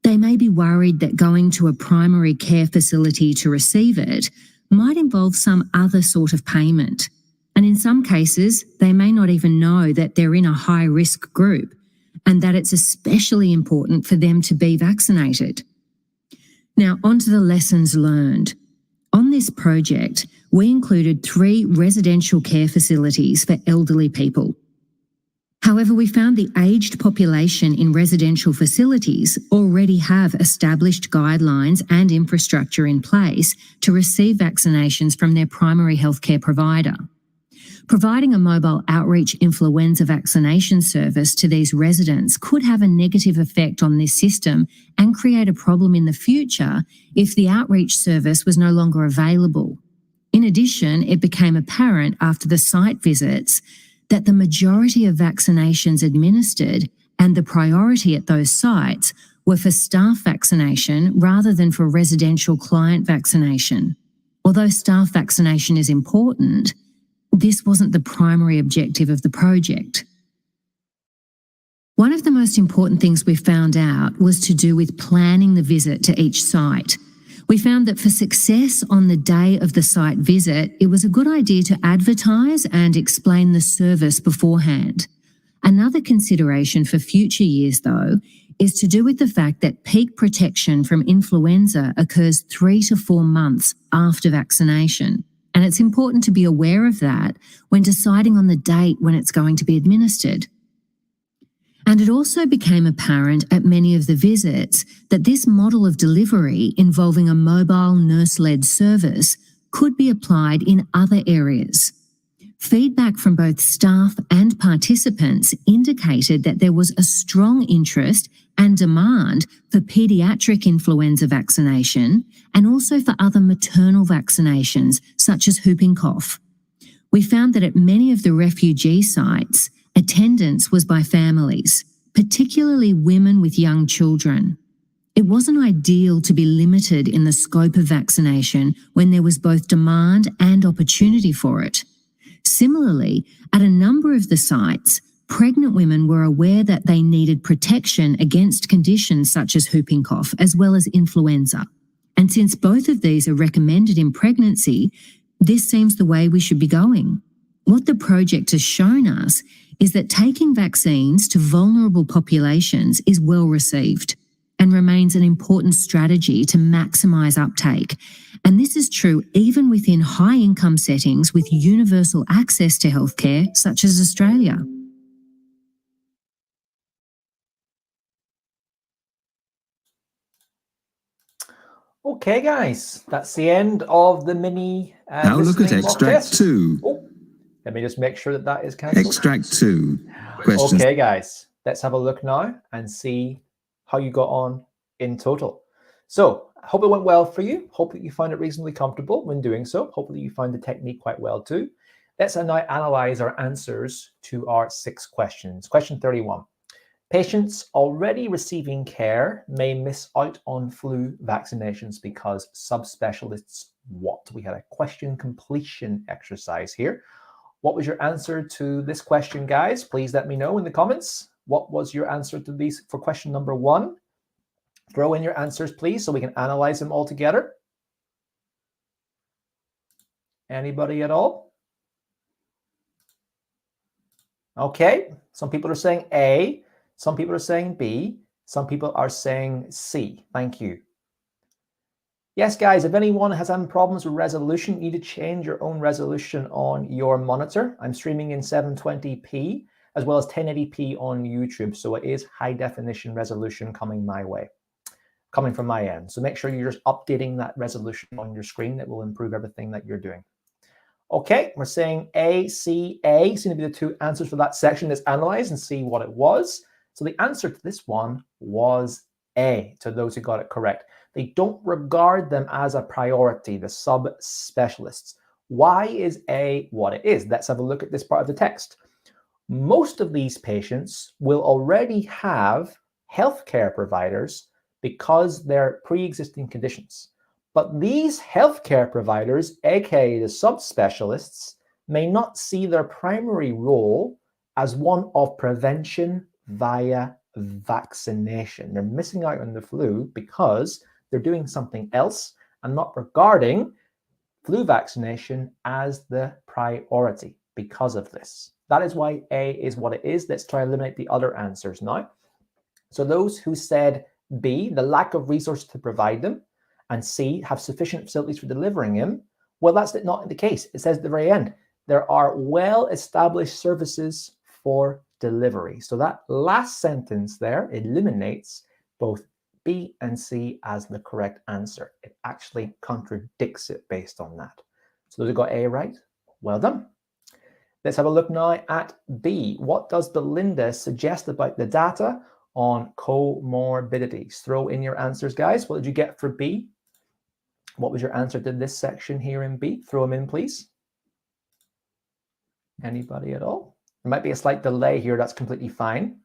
S5: they may be worried that going to a primary care facility to receive it might involve some other sort of payment. And in some cases, they may not even know that they're in a high-risk group and that it's especially important for them to be vaccinated. Now, on to the lessons learned. On this project, we included 3 residential care facilities for elderly people. However, we found the aged population in residential facilities already have established guidelines and infrastructure in place to receive vaccinations from their primary healthcare provider. Providing a mobile outreach influenza vaccination service to these residents could have a negative effect on this system and create a problem in the future if the outreach service was no longer available. In addition, it became apparent after the site visits that the majority of vaccinations administered and the priority at those sites were for staff vaccination rather than for residential client vaccination. Although staff vaccination is important, this wasn't the primary objective of the project. One of the most important things we found out was to do with planning the visit to each site. We found that for success on the day of the site visit, it was a good idea to advertise and explain the service beforehand. Another consideration for future years, though, is to do with the fact that peak protection from influenza occurs 3 to 4 months after vaccination. And it's important to be aware of that when deciding on the date when it's going to be administered. And it also became apparent at many of the visits that this model of delivery involving a mobile nurse-led service could be applied in other areas. Feedback from both staff and participants indicated that there was a strong interest and demand for paediatric influenza vaccination and also for other maternal vaccinations such as whooping cough. We found that at many of the refugee sites, attendance was by families, particularly women with young children. It wasn't ideal to be limited in the scope of vaccination when there was both demand and opportunity for it. Similarly, at a number of the sites, pregnant women were aware that they needed protection against conditions such as whooping cough as well as influenza. And since both of these are recommended in pregnancy, this seems the way we should be going. What the project has shown us is that taking vaccines to vulnerable populations is well received. and remains an important strategy to maximise uptake. And this is true even within high-income settings with universal access to healthcare, such as Australia.
S1: Okay, guys, that's the end of the mini
S4: Now look at
S1: listening mock
S4: extract
S1: test.
S4: 2.
S1: Oh, let me just make sure that that is cancelled.
S4: Extract 2. Questions.
S1: Okay, guys, let's have a look now and see how you got on in total. So I hope it went well for you. Hope that you find it reasonably comfortable when doing so. Hopefully you find the technique quite well too. Let's now analyze our answers to our 6 questions. Question 31. Patients already receiving care may miss out on flu vaccinations because subspecialists what? We had a question completion exercise here. What was your answer to this question, guys? Please let me know in the comments. What was your answer to these for question number 1? Throw in your answers, please, so we can analyze them all together. Anybody at all? Okay, some people are saying A. Some people are saying B. Some people are saying C. Thank you. Yes, guys, if anyone has any problems with resolution, you need to change your own resolution on your monitor. I'm streaming in 720p as well as 1080p on YouTube. So it is high definition resolution coming my way, coming from my end. So make sure you're just updating that resolution on your screen. That will improve everything that you're doing. Okay, we're saying A, C, A seem to be the 2 answers for that section. Let's analyze and see what it was. So the answer to this one was A, to those who got it correct. They don't regard them as a priority, the subspecialists. Why is A what it is? Let's have a look at this part of the text. Most of these patients will already have healthcare providers because they're pre-existing conditions. But these healthcare providers, aka the subspecialists, may not see their primary role as one of prevention via vaccination. They're missing out on the flu because they're doing something else and not regarding flu vaccination as the priority because of this. That is why A is what it is. Let's try to eliminate the other answers now. So those who said B, the lack of resources to provide them, and C, have sufficient facilities for delivering them, well, that's not the case. It says at the very end, there are well-established services for delivery. So that last sentence there eliminates both B and C as the correct answer. It actually contradicts it based on that. So those who got A right, well done. Let's have a look now at B. What does Belinda suggest about the data on comorbidities? Throw in your answers, guys. What did you get for B? What was your answer to this section here in B? Throw them in, please. Anybody at all? There might be a slight delay here. That's completely fine.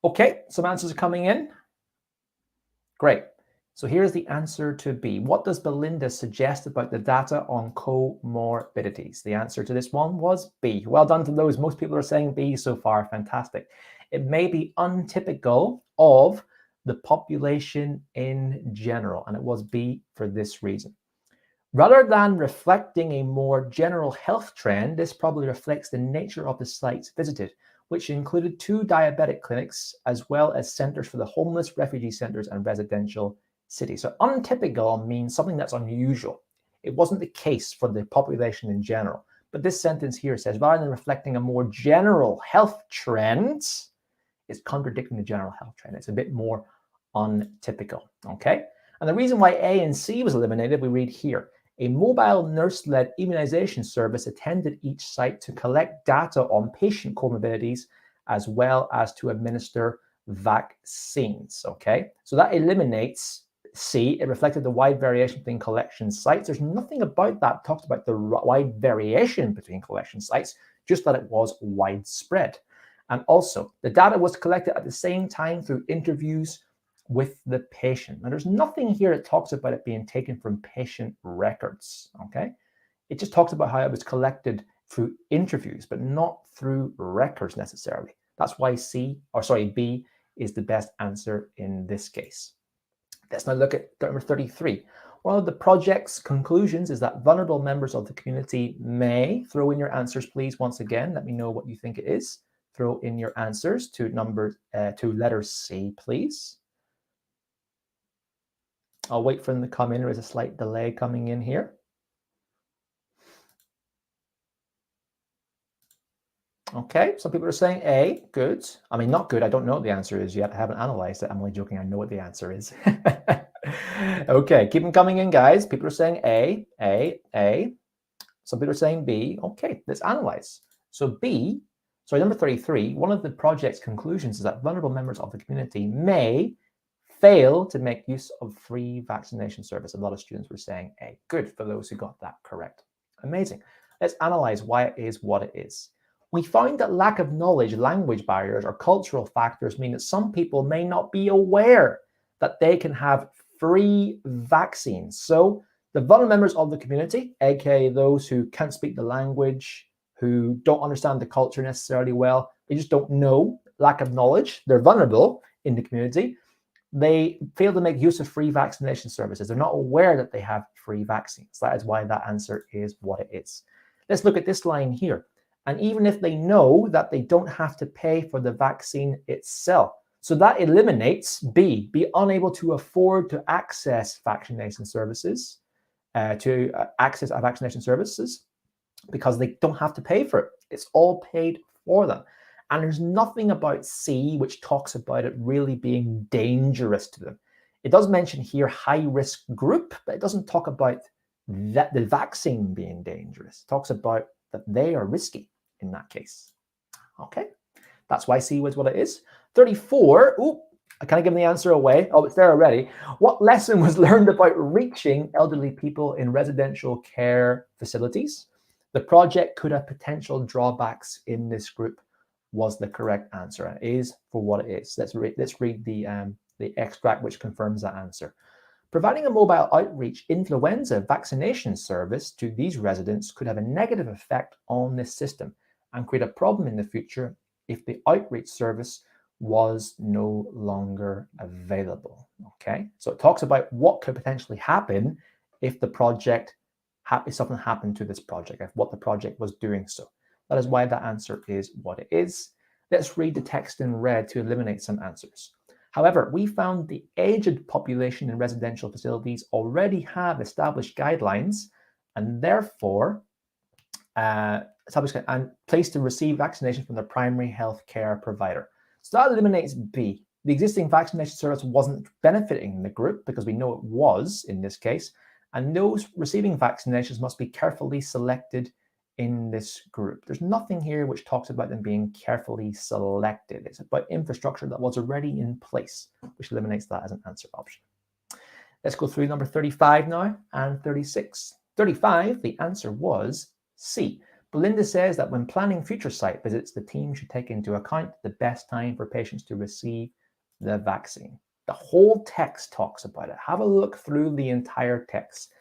S1: Okay, some answers are coming in. Great. So here's the answer to B. What does Belinda suggest about the data on comorbidities? The answer to this one was B. Well done to those. Most people are saying B so far. Fantastic. It may be untypical of the population in general, and it was B for this reason. Rather than reflecting a more general health trend, this probably reflects the nature of the sites visited, which included 2 diabetic clinics, as well as centers for the homeless, refugee centers, and residential cities. So untypical means something that's unusual. It wasn't the case for the population in general. But this sentence here says, rather than reflecting a more general health trend, it's contradicting the general health trend. It's a bit more untypical, okay? And the reason why A and C was eliminated, we read here. A mobile nurse-led immunization service attended each site to collect data on patient comorbidities as well as to administer vaccines, okay? So that eliminates C. It reflected the wide variation between collection sites. There's nothing about that talked about the wide variation between collection sites, just that it was widespread. And also, the data was collected at the same time through interviews with the patient. Now, there's nothing here that talks about it being taken from patient records, okay? It just talks about how it was collected through interviews, but not through records necessarily. That's why B is the best answer in this case. Let's now look at number 33. One of the project's conclusions is that vulnerable members of the community may, throw in your answers, please, once again. Let me know what you think it is. Throw in your answers to letter C, please. I'll wait for them to come in. There is a slight delay coming in here. Okay, some people are saying A, good. I mean, not good. I don't know what the answer is yet. I haven't analyzed it. I'm only joking. I know what the answer is. Okay, keep them coming in, guys. People are saying A, A. Some people are saying B. Okay, let's analyze. So B, sorry, number 33, one of the project's conclusions is that vulnerable members of the community may fail to make use of free vaccination service. A lot of students were saying A. Good for those who got that correct. Amazing. Let's analyze why it is what it is. We find that lack of knowledge, language barriers, or cultural factors mean that some people may not be aware that they can have free vaccines. So the vulnerable members of the community, aka those who can't speak the language, who don't understand the culture necessarily well, they just don't know, lack of knowledge, they're vulnerable in the community, they fail to make use of free vaccination services. They're not aware that they have free vaccines. That is why that answer is what it is. Let's look at this line here. And even if they know that they don't have to pay for the vaccine itself. So that eliminates B, be unable to afford to access vaccination services, because they don't have to pay for it. It's all paid for them. And there's nothing about C which talks about it really being dangerous to them. It does mention here high-risk group, but it doesn't talk about that the vaccine being dangerous. It talks about that they are risky in that case. Okay, that's why C was what it is. 34, I kind of give the answer away. Oh, it's there already. What lesson was learned about reaching elderly people in residential care facilities? The project could have potential drawbacks in this group was the correct answer, and is for what it is. Let's read the extract which confirms that answer. Providing a mobile outreach influenza vaccination service to these residents could have a negative effect on this system and create a problem in the future if the outreach service was no longer available. Okay, so it talks about what could potentially happen if the project, if something happened to this project, if what the project was doing so. That is why that answer is what it is. Let's read the text in red to eliminate some answers. However, we found the aged population in residential facilities already have established guidelines and therefore established and placed to receive vaccination from their primary health care provider. So that eliminates B. The existing vaccination service wasn't benefiting the group because we know it was in this case, and those receiving vaccinations must be carefully selected in this group. There's nothing here which talks about them being carefully selected. It's about infrastructure that was already in place, which eliminates that as an answer option. Let's go through number 35 now and 36. 35, the answer was C. Belinda says that when planning future site visits, the team should take into account the best time for patients to receive the vaccine. The whole text talks about it. Have a look through the entire text.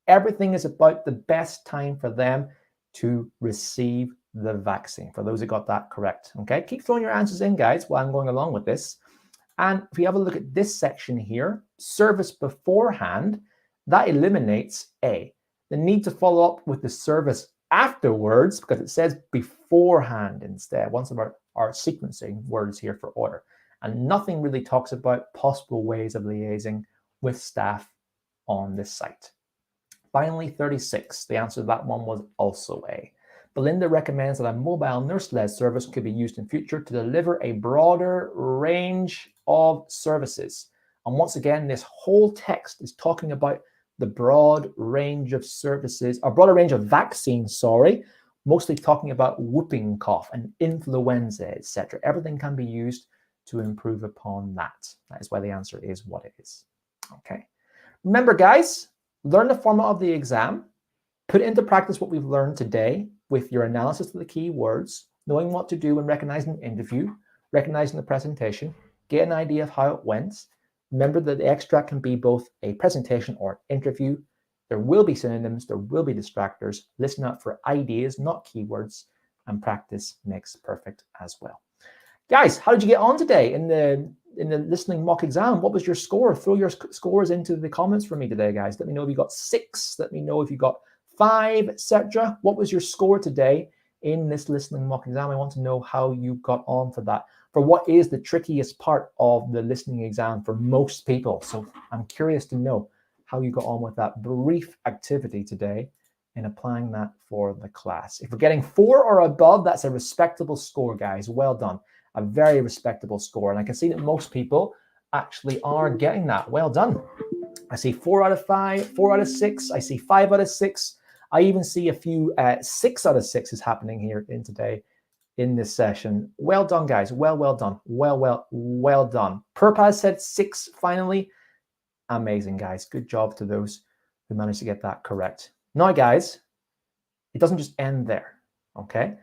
S1: Everything is about the best time for them to receive the vaccine, for those who got that correct. Okay, keep throwing your answers in, guys, while I'm going along with this. And if we have a look at this section here, service beforehand, that eliminates A. The need to follow up with the service afterwards, because it says beforehand instead, one of our sequencing words here for order. And nothing really talks about possible ways of liaising with staff on this site. Finally, 36, the answer to that one was also A. Belinda recommends that a mobile nurse-led service could be used in future to deliver a broader range of services. And once again, this whole text is talking about the broad range of services, or broader range of vaccines, mostly talking about whooping cough and influenza, etc. Everything can be used to improve upon that. That is why the answer is what it is. Okay. Remember, guys, learn the format of the exam, put into practice what we've learned today with your analysis of the key words, knowing what to do when recognizing the interview, recognizing the presentation, get an idea of how it went. Remember that the extract can be both a presentation or an interview. There will be synonyms, there will be distractors. Listen out for ideas, not keywords, and practice makes perfect as well. Guys, how did you get on today in the listening mock exam? What was your score? Throw your scores into the comments for me today, guys. Let me know if you got 6. Let me know if you got 5, etc. What was your score today in this listening mock exam? I want to know how you got on for that, for what is the trickiest part of the listening exam for most people. So I'm curious to know how you got on with that brief activity today and applying that for the class. If we're getting 4 or above, that's a respectable score, guys. Well done. A very respectable score. And I can see that most people actually are getting that. Well done. I see 4 out of 5, 4 out of 6. I see 5 out of 6. I even see a few 6 out of 6 is happening here in this session. Well done, guys. Well done. Well done. Purpaz said 6 finally. Amazing, guys. Good job to those who managed to get that correct. Now, guys, it doesn't just end there, okay?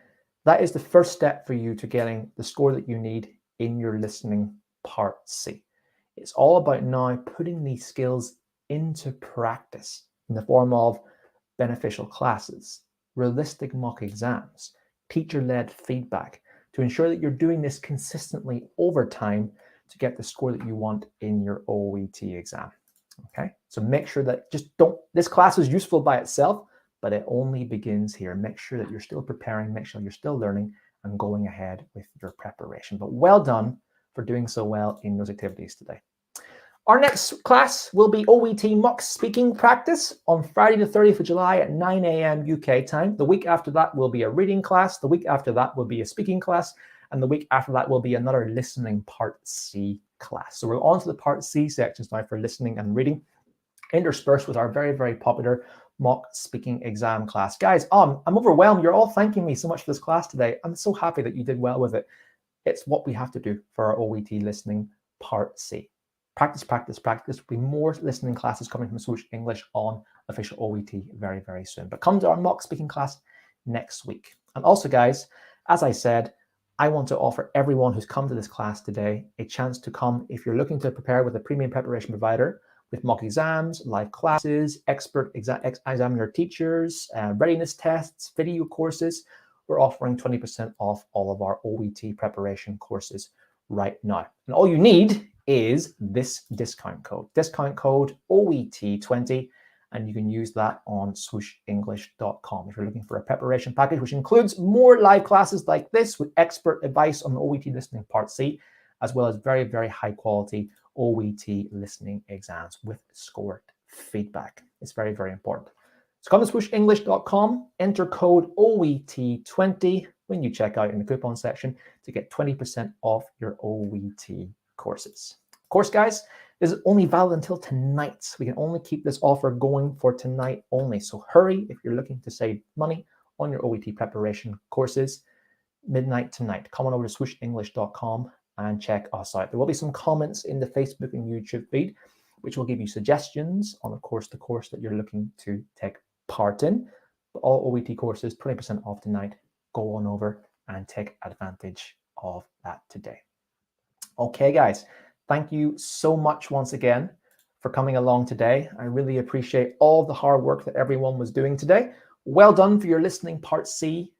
S1: That is the first step for you to getting the score that you need in your listening part C. It's all about now putting these skills into practice in the form of beneficial classes, realistic mock exams, teacher-led feedback to ensure that you're doing this consistently over time to get the score that you want in your OET exam. Okay, so make sure that this class is useful by itself, but it only begins here. Make sure that you're still preparing, make sure you're still learning and going ahead with your preparation. But well done for doing so well in those activities today. Our next class will be OET mock speaking practice on Friday the 30th of July at 9 a.m. UK time. The week after that will be a reading class. The week after that will be a speaking class. And the week after that will be another listening part C class. So we're on to the part C sections now for listening and reading, interspersed with our very popular mock speaking exam class. Guys, I'm overwhelmed. You're all thanking me so much for this class today. I'm so happy that you did well with it. It's what we have to do for our OET listening part C. Practice. There'll be more listening classes coming from Swoosh English on official OET very soon. But come to our mock speaking class next week. And also, guys, as I said, I want to offer everyone who's come to this class today a chance to come if you're looking to prepare with a premium preparation provider with mock exams, live classes, expert examiner teachers, readiness tests, video courses. We're offering 20% off all of our OET preparation courses right now. And all you need is this discount code OET20, and you can use that on swooshenglish.com if you're looking for a preparation package, which includes more live classes like this with expert advice on the OET listening part C, as well as very high quality OET listening exams with scored feedback. It's very important. So come to swooshenglish.com, enter code OET20 when you check out in the coupon section to get 20% off your OET courses. Of course, guys, this is only valid until tonight. We can only keep this offer going for tonight only. So hurry if you're looking to save money on your OET preparation courses. Midnight tonight. Come on over to swooshenglish.com and check us out. There will be some comments in the Facebook and YouTube feed, which will give you suggestions on, of course, the course that you're looking to take part in. But all OET courses, 20% off tonight. Go on over and take advantage of that today. Okay, guys, thank you so much once again for coming along today. I really appreciate all the hard work that everyone was doing today. Well done for your listening part C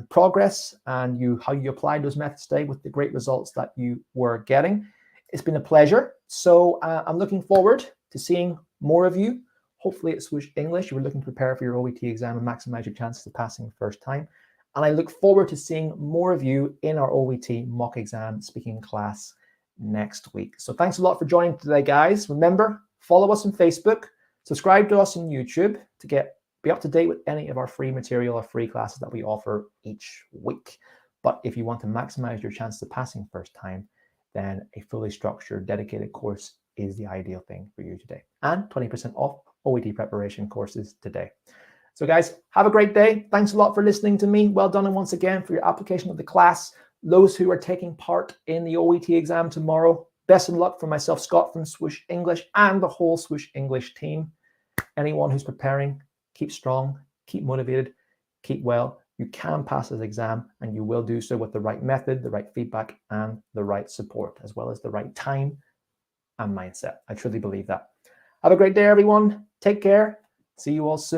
S1: progress and how you applied those methods today with the great results that you were getting. It's been a pleasure. So I'm looking forward to seeing more of you. Hopefully at Swoosh English, you were looking to prepare for your OET exam and maximize your chances of passing the first time. And I look forward to seeing more of you in our OET mock exam speaking class next week. So thanks a lot for joining today, guys. Remember, follow us on Facebook, subscribe to us on YouTube to be up to date with any of our free material or free classes that we offer each week. But if you want to maximize your chance of passing first time, then a fully structured, dedicated course is the ideal thing for you today. And 20% off OET preparation courses today. So guys, have a great day. Thanks a lot for listening to me. Well done, and once again for your application of the class. Those who are taking part in the OET exam tomorrow, best of luck from myself, Scott from Swoosh English, and the whole Swoosh English team. Anyone who's preparing, keep strong, keep motivated, keep well. You can pass this exam, and you will do so with the right method, the right feedback, and the right support, as well as the right time and mindset. I truly believe that. Have a great day, everyone. Take care. See you all soon.